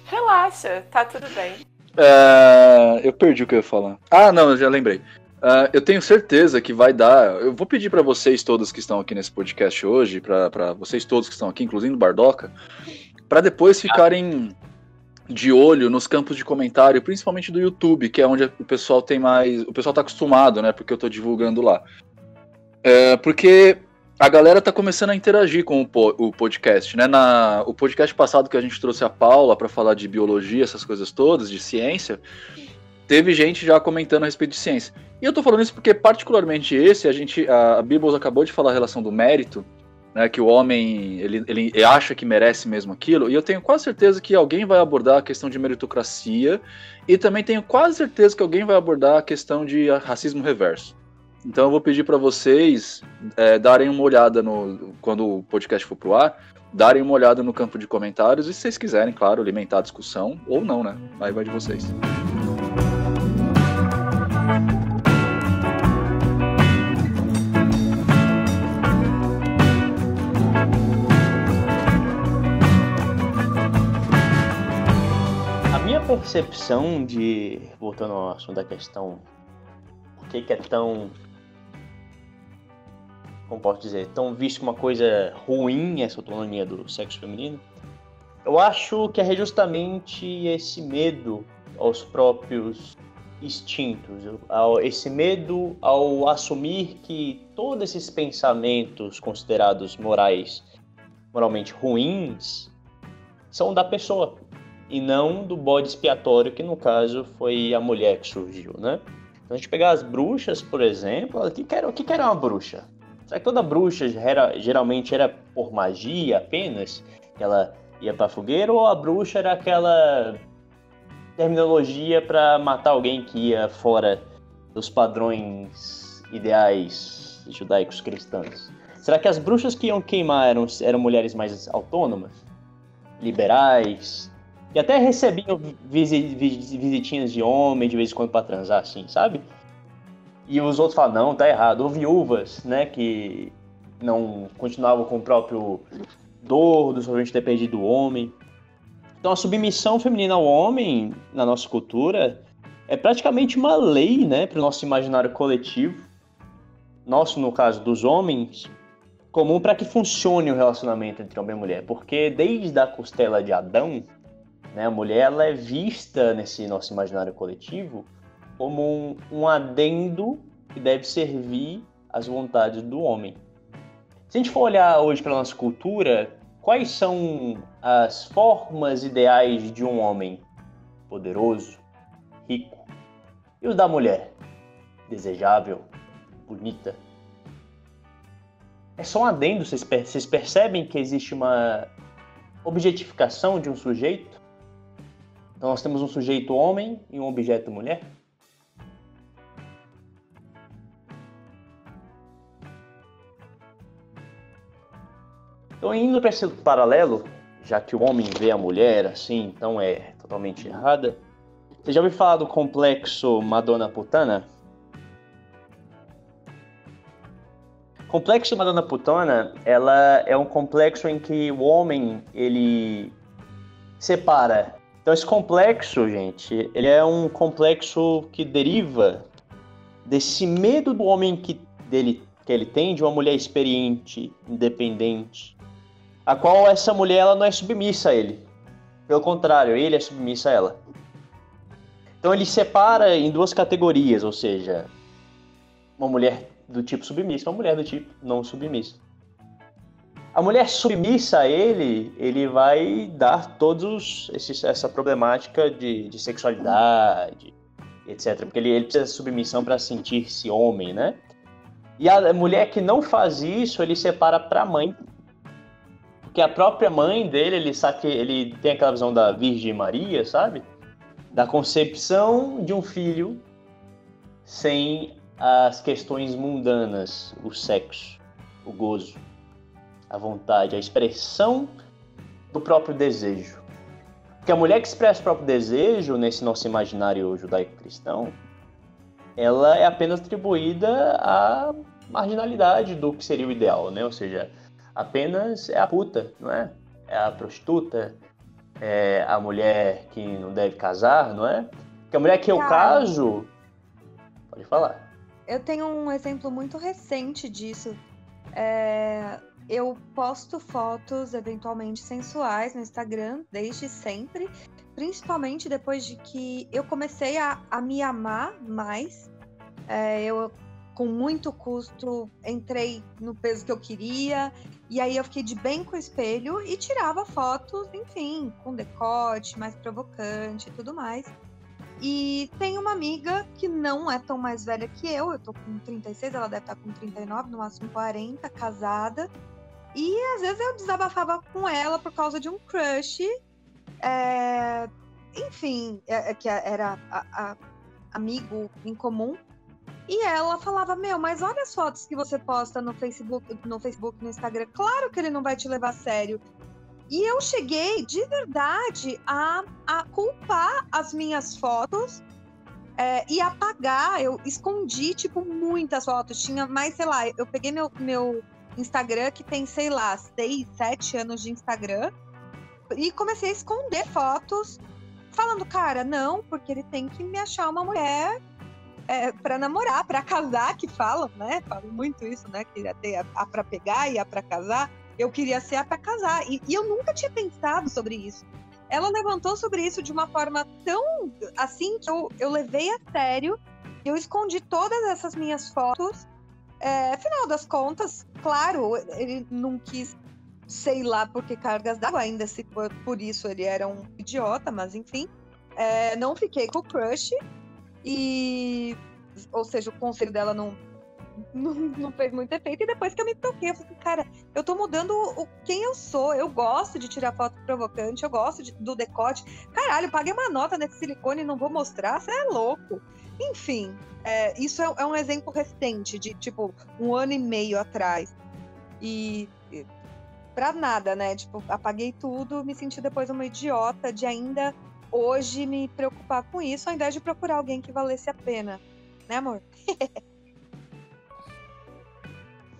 Relaxa, tá tudo bem. Eu perdi o que eu ia falar. Ah, não, eu já lembrei. Eu tenho certeza que vai dar. Eu vou pedir pra vocês todos que estão aqui nesse podcast hoje, pra vocês todos que estão aqui, inclusive o Bardoca, pra depois ficarem de olho nos campos de comentário, principalmente do YouTube, que é onde o pessoal tem mais. O pessoal tá acostumado, né? Porque eu tô divulgando lá. Porque a galera tá começando a interagir com o podcast, né? O podcast passado que a gente trouxe a Paula pra falar de biologia, essas coisas todas, de ciência. Teve gente já comentando a respeito de ciência. E eu tô falando isso porque, particularmente a Bibbles acabou de falar a relação do mérito, né, que o homem, ele acha que merece mesmo aquilo, e eu tenho quase certeza que alguém vai abordar a questão de meritocracia, e também tenho quase certeza que alguém vai abordar a questão de racismo reverso. Então eu vou pedir para vocês darem uma olhada quando o podcast for pro ar, darem uma olhada no campo de comentários, e se vocês quiserem, claro, alimentar a discussão, ou não, né? Aí vai de vocês. A minha percepção voltando ao assunto da questão, por que é tão, como posso dizer, tão visto como uma coisa ruim essa autonomia do sexo feminino, eu acho que é justamente esse medo aos próprios instintos, esse medo ao assumir que todos esses pensamentos considerados moralmente ruins, são da pessoa e não do bode expiatório, que no caso foi a mulher que surgiu, né? Então a gente pegar as bruxas, por exemplo, o que era uma bruxa? Será que toda bruxa geralmente era por magia apenas? Que ela ia pra fogueira, ou a bruxa era aquela terminologia para matar alguém que ia fora dos padrões ideais judaicos cristãos? Será que as bruxas que iam queimar eram mulheres mais autônomas, liberais, que até recebiam visitinhas de homem de vez em quando para transar, assim, sabe? E os outros falam, não, tá errado. Ou viúvas, né, que não continuavam com o próprio dor do somente ter perdido o homem. Então a submissão feminina ao homem, na nossa cultura, é praticamente uma lei, né, para o nosso imaginário coletivo, nosso, no caso dos homens, comum para que funcione o relacionamento entre homem e mulher. Porque desde a costela de Adão, né, a mulher ela é vista nesse nosso imaginário coletivo como um adendo que deve servir às vontades do homem. Se a gente for olhar hoje para a nossa cultura, quais são as formas ideais de um homem poderoso, rico? E os da mulher? Desejável, bonita? É só um adendo, vocês percebem que existe uma objetificação de um sujeito? Então nós temos um sujeito homem e um objeto mulher? Então, indo para esse paralelo, já que o homem vê a mulher assim, então é totalmente errada. Você já ouviu falar do complexo Madonna Putana? O complexo Madonna Putana, ela é um complexo em que o homem, ele separa. Então, esse complexo, gente, ele é um complexo que deriva desse medo do homem que ele tem de uma mulher experiente, independente, a qual essa mulher ela não é submissa a ele. Pelo contrário, ele é submissa a ela. Então ele separa em duas categorias, ou seja, uma mulher do tipo submissa e uma mulher do tipo não submissa. A mulher submissa a ele vai dar essa problemática de sexualidade, etc. Porque ele precisa de submissão para sentir-se homem, né? E a mulher que não faz isso, ele separa para a mãe. Porque a própria mãe dele, ele tem aquela visão da Virgem Maria, sabe? Da concepção de um filho sem as questões mundanas, o sexo, o gozo, a vontade, a expressão do próprio desejo. Porque a mulher que expressa o próprio desejo, nesse nosso imaginário judaico-cristão, ela é apenas atribuída à marginalidade do que seria o ideal, né? Ou seja, apenas é a puta, não é? É a prostituta, é a mulher que não deve casar, não é? Porque a mulher que eu caso... Pode falar. Eu tenho um exemplo muito recente disso. Eu posto fotos eventualmente sensuais no Instagram desde sempre, principalmente depois de que eu comecei a me amar mais. Eu, com muito custo, entrei no peso que eu queria, e aí eu fiquei de bem com o espelho e tirava fotos, enfim, com decote, mais provocante e tudo mais. E tem uma amiga que não é tão mais velha que eu tô com 36, ela deve estar com 39, no máximo 40, casada. E às vezes eu desabafava com ela por causa de um crush, enfim, que era amigo em comum. E ela falava, mas olha as fotos que você posta no Facebook, no Instagram, claro que ele não vai te levar a sério. E eu cheguei, de verdade, a culpar as minhas fotos e apagar. Eu escondi, muitas fotos. Tinha mais, sei lá, eu peguei meu Instagram, que tem, sei lá, 6, 7 anos de Instagram, e comecei a esconder fotos, falando, cara, não, porque ele tem que me achar uma mulher pra namorar, pra casar, que falam, né? Falam muito isso, né? Que ia ter a pra pegar e a pra casar. Eu queria ser a pra casar. E eu nunca tinha pensado sobre isso. Ela levantou sobre isso de uma forma tão assim que eu levei a sério. Eu escondi todas essas minhas fotos. Afinal das contas, claro, ele não quis, sei lá por que cargas d'água, ainda se por isso ele era um idiota, mas enfim. Não fiquei com o crush. Ou seja, o conselho dela não fez muito efeito. E depois que eu me toquei, eu falei, cara, eu tô mudando quem eu sou. Eu gosto de tirar foto provocante, eu gosto do decote. Caralho, paguei uma nota nesse silicone e não vou mostrar, você é louco. Enfim, isso é um exemplo recente, de 1 ano e meio atrás. E pra nada, né? Apaguei tudo, me senti depois uma idiota de ainda hoje me preocupar com isso, ao invés de procurar alguém que valesse a pena. Né, amor?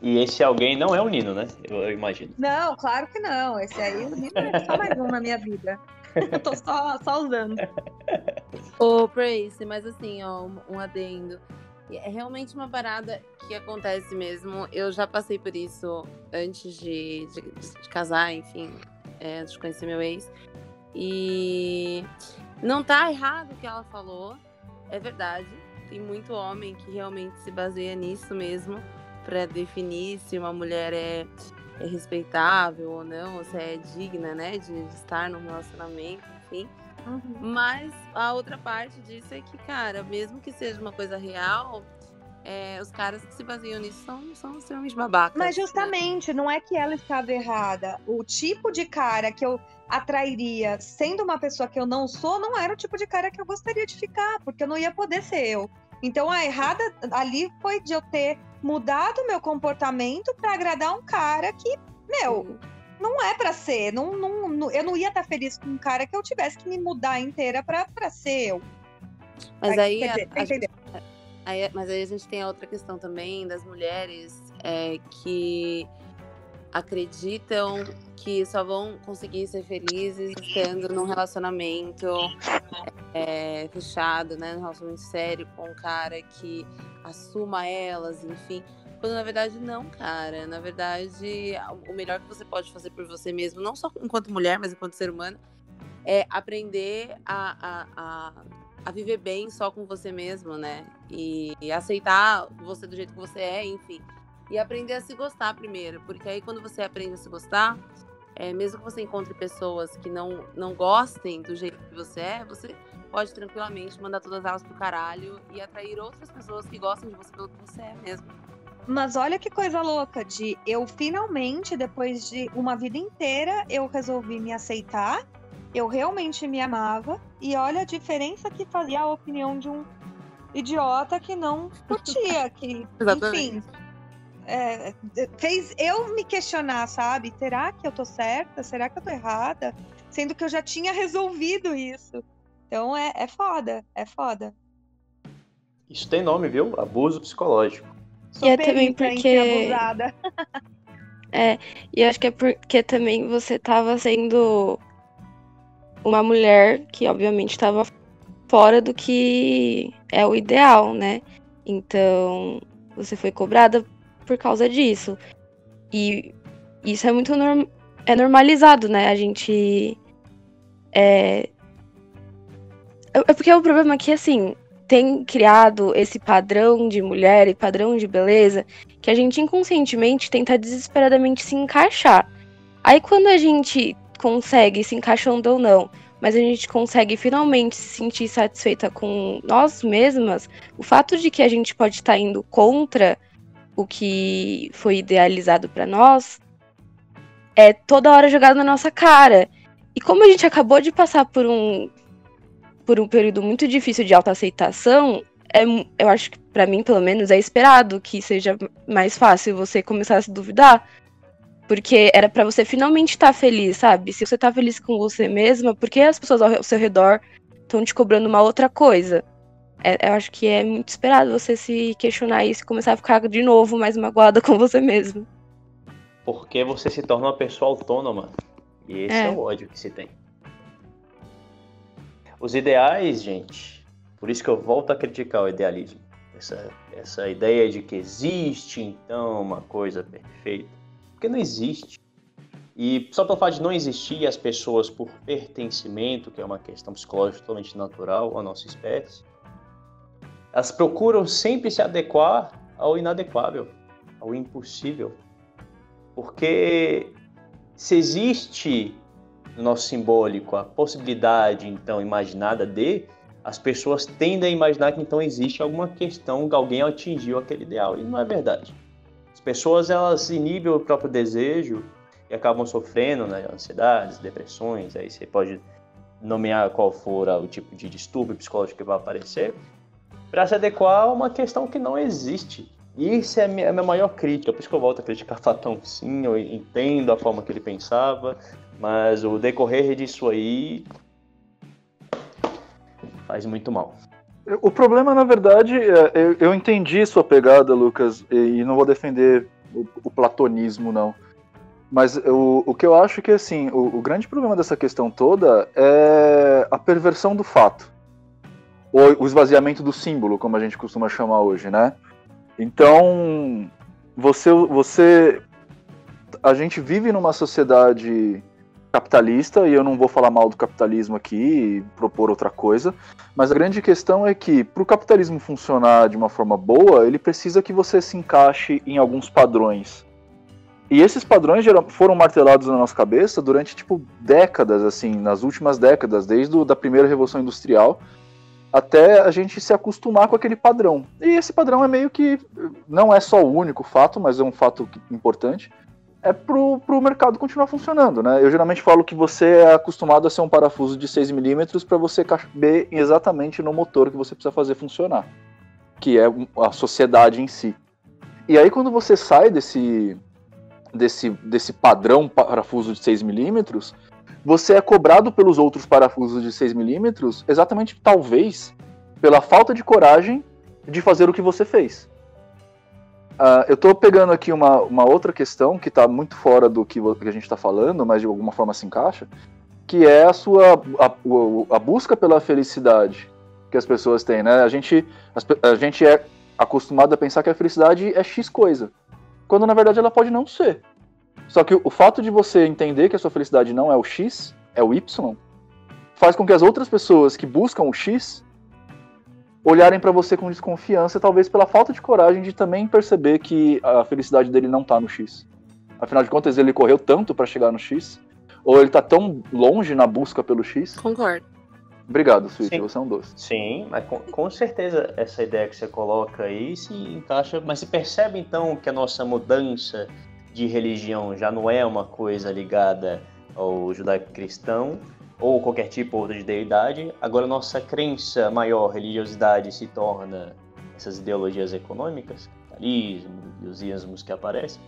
E esse alguém não é o Nino, né? Eu imagino. Não, claro que não. Esse aí, o Nino é só mais um na minha vida. Eu tô só usando. Ô, Prace, mas assim, ó, um adendo. É realmente uma parada que acontece mesmo. Eu já passei por isso antes de casar, enfim, antes de conhecer meu ex. E não tá errado o que ela falou, é verdade. Tem muito homem que realmente se baseia nisso mesmo pra definir se uma mulher é respeitável ou não, ou se é digna, né, de estar num relacionamento, enfim. Mas a outra parte disso é que, cara, mesmo que seja uma coisa real, os caras que se baseiam nisso são extremamente babacas. Mas justamente, não é que ela estava errada. O tipo de cara que eu atrairia sendo uma pessoa que eu não sou, não era o tipo de cara que eu gostaria de ficar, porque eu não ia poder ser eu. Então a errada ali foi de eu ter mudado meu comportamento para agradar um cara que, não é pra ser. Eu não ia estar feliz com um cara que eu tivesse que me mudar inteira pra ser eu. Mas aí, mas aí a gente tem a outra questão também das mulheres que acreditam que só vão conseguir ser felizes estando num relacionamento fechado, né? Num relacionamento sério com um cara que assuma elas, enfim. Quando na verdade não, cara. Na verdade, o melhor que você pode fazer por você mesmo, não só enquanto mulher, mas enquanto ser humano, é aprender a viver bem só com você mesmo, né? E aceitar você do jeito que você é, enfim. E aprender a se gostar primeiro. Porque aí quando você aprende a se gostar, mesmo que você encontre pessoas que não gostem do jeito que você pode tranquilamente mandar todas elas pro caralho e atrair outras pessoas que gostam de você pelo que você é mesmo. Mas olha que coisa louca, eu finalmente, depois de uma vida inteira, eu resolvi me aceitar, eu realmente me amava, e olha a diferença que fazia a opinião de um idiota que não curtia, que, enfim, fez eu me questionar, sabe? Será que eu tô certa? Será que eu tô errada? Sendo que eu já tinha resolvido isso. Então é foda. Isso tem nome, viu? Abuso psicológico. E é também porque... abusada. E acho que é porque também você tava sendo uma mulher que obviamente estava fora do que é o ideal, né? Então, você foi cobrada por causa disso. E isso é muito normalizado, né? A gente... É porque o problema é que, assim, tem criado esse padrão de mulher e padrão de beleza que a gente inconscientemente tenta desesperadamente se encaixar. Aí quando a gente consegue, se encaixando ou não, mas a gente consegue finalmente se sentir satisfeita com nós mesmas, o fato de que a gente pode estar indo contra o que foi idealizado pra nós é toda hora jogado na nossa cara. E como a gente acabou de passar por um período muito difícil de autoaceitação, eu acho que, pra mim, pelo menos, é esperado que seja mais fácil você começar a se duvidar. Porque era pra você finalmente estar feliz, sabe? Se você tá feliz com você mesma, por que as pessoas ao seu redor estão te cobrando uma outra coisa? Eu acho que é muito esperado você se questionar isso e começar a ficar de novo mais magoada com você mesmo. Porque você se torna uma pessoa autônoma. E esse é o ódio que se tem. Os ideais, gente, por isso que eu volto a criticar o idealismo. Essa ideia de que existe, então, uma coisa perfeita. Porque não existe. E só pelo fato de não existir, as pessoas, por pertencimento, que é uma questão psicológica totalmente natural à nossa espécie, elas procuram sempre se adequar ao inadequável, ao impossível. Porque se existe no nosso simbólico a possibilidade, então, imaginada as pessoas tendem a imaginar que então existe alguma questão que alguém atingiu aquele ideal. E não é verdade. As pessoas, elas inibem o próprio desejo e acabam sofrendo, né, ansiedades, depressões, aí você pode nomear qual for o tipo de distúrbio psicológico que vai aparecer, para se adequar a uma questão que não existe. E isso é a minha maior crítica, por isso que eu volto a criticar Platão, sim, eu entendo a forma que ele pensava, mas o decorrer disso aí faz muito mal. O problema, na verdade, eu entendi sua pegada, Lucas, e não vou defender o platonismo, não. Mas o que eu acho que, assim, o grande problema dessa questão toda é a perversão do fato. Ou o esvaziamento do símbolo, como a gente costuma chamar hoje, né? Então, a gente vive numa sociedade capitalista, e eu não vou falar mal do capitalismo aqui e propor outra coisa, mas a grande questão é que, para o capitalismo funcionar de uma forma boa, ele precisa que você se encaixe em alguns padrões. E esses padrões foram martelados na nossa cabeça durante, tipo, décadas, assim, nas últimas décadas, desde da primeira Revolução Industrial, até a gente se acostumar com aquele padrão. E esse padrão é meio que, não é só o único fato, mas é um fato importante, é pro mercado continuar funcionando, né? Eu geralmente falo que você é acostumado a ser um parafuso de 6mm para você caber exatamente no motor que você precisa fazer funcionar, que é a sociedade em si. E aí quando você sai desse padrão parafuso de 6mm, você é cobrado pelos outros parafusos de 6mm exatamente, talvez, pela falta de coragem de fazer o que você fez. Eu estou pegando aqui uma outra questão que está muito fora do que a gente está falando, mas de alguma forma se encaixa, que é a busca pela felicidade que as pessoas têm, né? A gente é acostumado a pensar que a felicidade é X coisa, quando na verdade ela pode não ser. Só que o fato de você entender que a sua felicidade não é o X, é o Y, faz com que as outras pessoas que buscam o X olharem para você com desconfiança, talvez pela falta de coragem de também perceber que a felicidade dele não tá no X. Afinal de contas, ele correu tanto para chegar no X, ou ele tá tão longe na busca pelo X. Concordo. Obrigado, Swift, você é um doce. Sim, mas com certeza essa ideia que você coloca aí se encaixa, mas você percebe então que a nossa mudança de religião já não é uma coisa ligada ao judaico-cristão ou qualquer tipo de deidade. Agora nossa crença maior, religiosidade, se torna essas ideologias econômicas, capitalismo, os ismos que aparecem,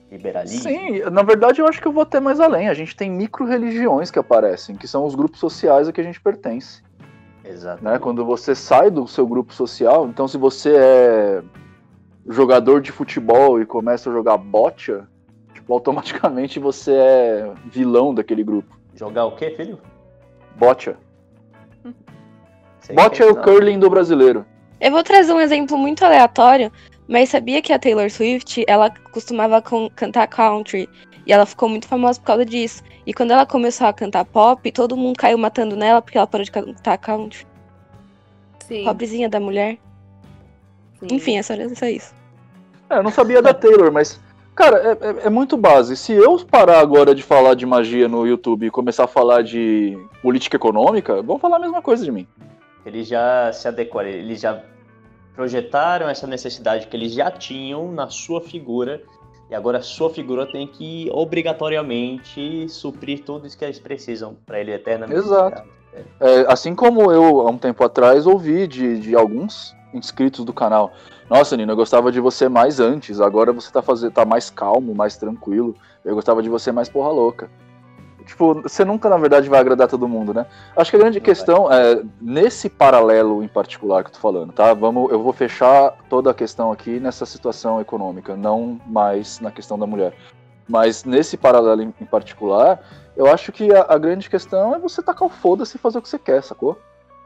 liberalismo. Sim, na verdade eu acho que eu vou até mais além. A gente tem micro-religiões que aparecem, que são os grupos sociais a que a gente pertence. Exato. Né? Quando você sai do seu grupo social, então se você é jogador de futebol e começa a jogar boccia, tipo, automaticamente você é vilão daquele grupo. Jogar o quê, filho? Boccia. Boccia é o curling do brasileiro. Eu vou trazer um exemplo muito aleatório, mas sabia que a Taylor Swift, ela costumava cantar country, e ela ficou muito famosa por causa disso. E quando ela começou a cantar pop, todo mundo caiu matando nela porque ela parou de cantar country. Sim. Pobrezinha da mulher. Sim. Enfim, é só isso. Eu não sabia da Taylor, mas... Cara, é muito base. Se eu parar agora de falar de magia no YouTube e começar a falar de política econômica, vão falar a mesma coisa de mim. Eles já se adequaram, eles já projetaram essa necessidade que eles já tinham na sua figura, e agora a sua figura tem que obrigatoriamente suprir tudo isso que eles precisam para ele eternamente. Exato. Assim como eu, há um tempo atrás, ouvi de alguns inscritos do canal: nossa, Nino, eu gostava de você mais antes, agora você tá mais calmo, mais tranquilo, eu gostava de você mais porra louca. Tipo, você nunca, na verdade, vai agradar todo mundo, né? Acho que a grande questão é, nesse paralelo em particular que eu tô falando, tá? Eu vou fechar toda a questão aqui nessa situação econômica, não mais na questão da mulher. Mas nesse paralelo em particular, eu acho que a grande questão é você tacar o foda-se e fazer o que você quer, sacou?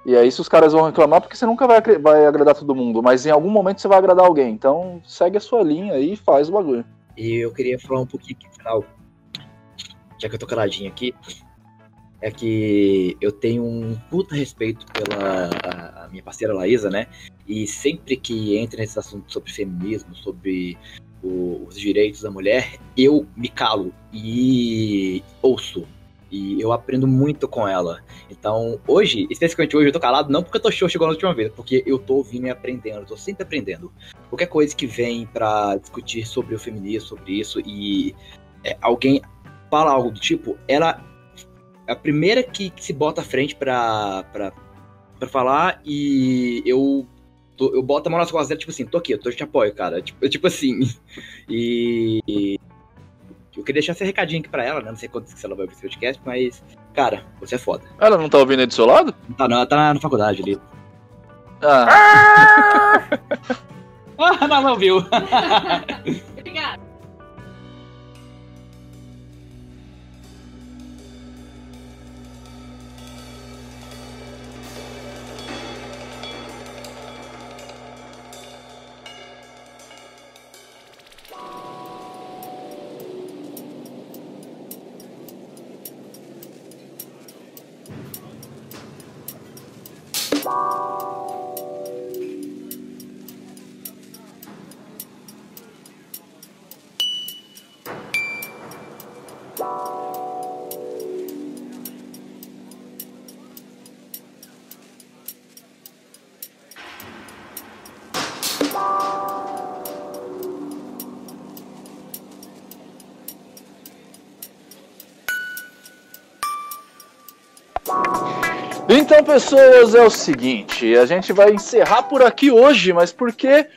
E aí, se os caras vão reclamar, porque você nunca vai agradar todo mundo, mas em algum momento você vai agradar alguém. Então, segue a sua linha aí e faz o bagulho. E eu queria falar um pouquinho aqui no final, já que eu tô caladinho aqui, é que eu tenho um puta respeito pela a minha parceira Laísa, né? E sempre que entra nesse assunto sobre feminismo, sobre os direitos da mulher, eu me calo e ouço. E eu aprendo muito com ela. Então, hoje, especificamente hoje, eu tô calado não porque eu tô chegando na última vez, porque eu tô ouvindo e aprendendo, eu tô sempre aprendendo. Qualquer coisa que vem pra discutir sobre o feminismo, sobre isso, e alguém fala algo do tipo, ela é a primeira que se bota à frente pra falar, e eu boto a mão nas costas dela, tipo assim, tô aqui, eu te apoio, cara. Tipo assim. E eu queria deixar esse recadinho aqui pra ela, né? Não sei quanto se ela vai ouvir esse podcast, mas, cara, você é foda. Ela não tá ouvindo aí do seu lado? Não tá, não, ela tá na faculdade ali. Ah, não viu. Obrigada. Então, pessoas, é o seguinte, a gente vai encerrar por aqui hoje, mas por quê?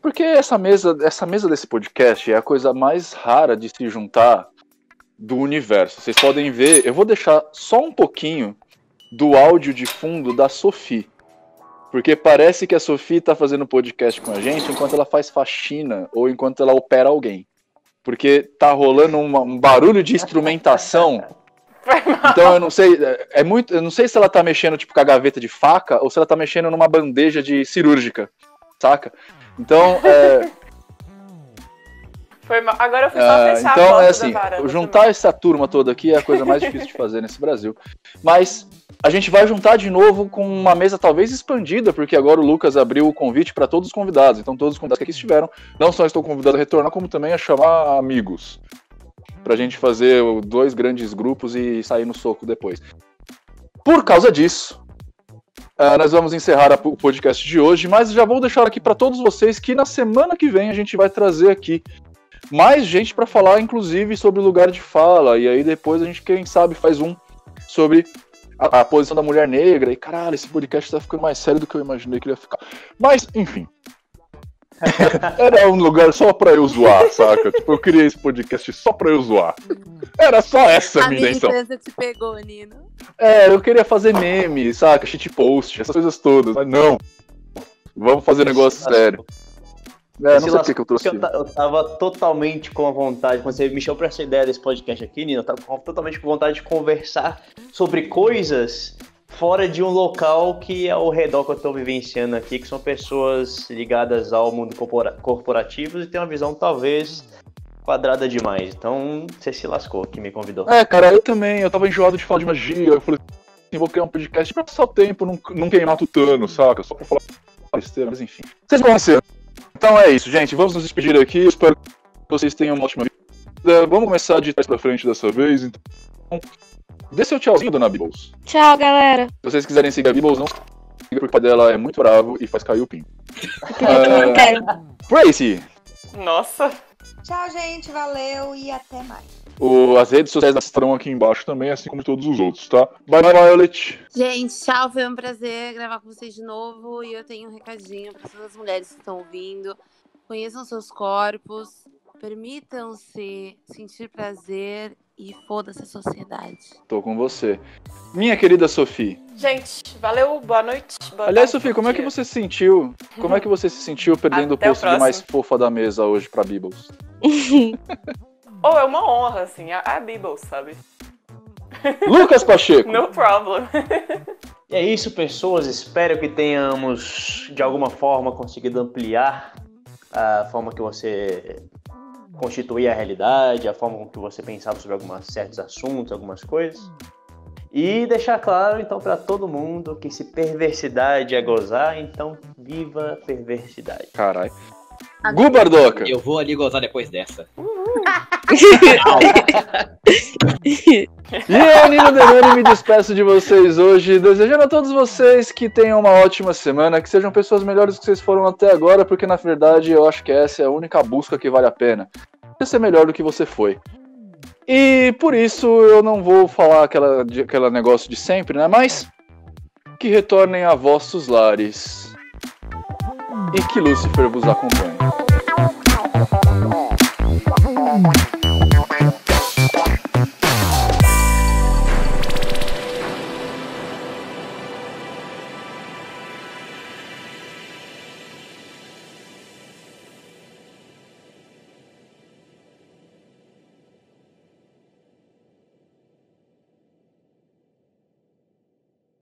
Porque essa mesa desse podcast é a coisa mais rara de se juntar do universo. Vocês podem ver, eu vou deixar só um pouquinho do áudio de fundo da Sophie, porque parece que a Sophie tá fazendo podcast com a gente enquanto ela faz faxina ou enquanto ela opera alguém, porque tá rolando um barulho de instrumentação. Então eu não sei, eu não sei se ela tá mexendo tipo com a gaveta de faca ou se ela tá mexendo numa bandeja de cirúrgica, saca? Então, Foi mal. Agora eu fui só fechar então, a porta assim, da varanda juntar também. essa turma toda aqui é a coisa mais difícil de fazer nesse Brasil. Mas a gente vai juntar de novo com uma mesa talvez expandida, porque agora o Lucas abriu o convite para todos os convidados. Então todos os convidados que aqui estiveram, não só estou convidado a retornar, como também a chamar amigos. Pra gente fazer 2 grandes grupos e sair no soco depois. Por causa disso, nós vamos encerrar o podcast de hoje, mas já vou deixar aqui para todos vocês que na semana que vem a gente vai trazer aqui mais gente para falar, inclusive, sobre o lugar de fala. E aí depois a gente, quem sabe, faz um sobre a posição da mulher negra. E caralho, esse podcast tá ficando mais sério do que eu imaginei que ele ia ficar. Mas, enfim. Era um lugar só pra eu zoar, saca? Tipo, eu criei esse podcast só pra eu zoar. Era só essa a minha intenção. A militância te pegou, Nino. Eu queria fazer meme, saca? Shitpost, essas coisas todas. Mas não. Vamos fazer negócio sério. Não sei porque que eu trouxe. Eu tava totalmente com a vontade, quando você me chamou pra essa ideia desse podcast aqui, Nino, eu tava totalmente com vontade de conversar sobre coisas fora de um local que é ao redor que eu tô vivenciando aqui, que são pessoas ligadas ao mundo corporativo e tem uma visão talvez quadrada demais. Então, você se lascou que me convidou. Cara, eu também. Eu tava enjoado de falar de magia. Eu falei assim, vou criar um podcast pra passar o tempo, não queimar tutano, saca? Só pra falar besteira, mas enfim. Vocês vão ser. Então é isso, gente. Vamos nos despedir aqui. Eu espero que vocês tenham uma ótima vida. Vamos começar de trás pra frente dessa vez. Então, dê seu tchauzinho, dona Bibbles. Tchau, galera. Se vocês quiserem seguir a Bibbles, não siga, porque o pai dela é muito bravo e faz cair o pin. Não quero. Tracy. Nossa. Tchau, gente. Valeu e até mais. As redes sociais estarão aqui embaixo também, assim como todos os outros, tá? Bye, Violet. Gente, tchau, foi um prazer gravar com vocês de novo. E eu tenho um recadinho para todas as mulheres que estão ouvindo. Conheçam seus corpos, permitam-se sentir prazer e foda-se a sociedade. Tô com você. Minha querida Sophie. Gente, valeu, boa noite. Aliás, Sophie, como é que você se sentiu? Como é que você se sentiu perdendo Até o posto de mais fofa da mesa hoje pra Bibbles? É uma honra, assim, a Bibbles, sabe? Lucas Pacheco. No problem. E é isso, pessoas. Espero que tenhamos, de alguma forma, conseguido ampliar a forma que você constituía a realidade, a forma com que você pensava sobre certos assuntos, algumas coisas. E deixar claro, então, para todo mundo que se perversidade é gozar, então viva a perversidade. Caralho. Gu Bardoca. Eu vou ali gozar depois dessa. E eu, Nino Denani, me despeço de vocês hoje, desejando a todos vocês que tenham uma ótima semana, que sejam pessoas melhores do que vocês foram até agora, porque na verdade eu acho que essa é a única busca que vale a pena. Você ser melhor do que você foi. E por isso eu não vou falar aquele negócio de sempre, né? Mas que retornem a vossos lares e que Lúcifer vos acompanhe.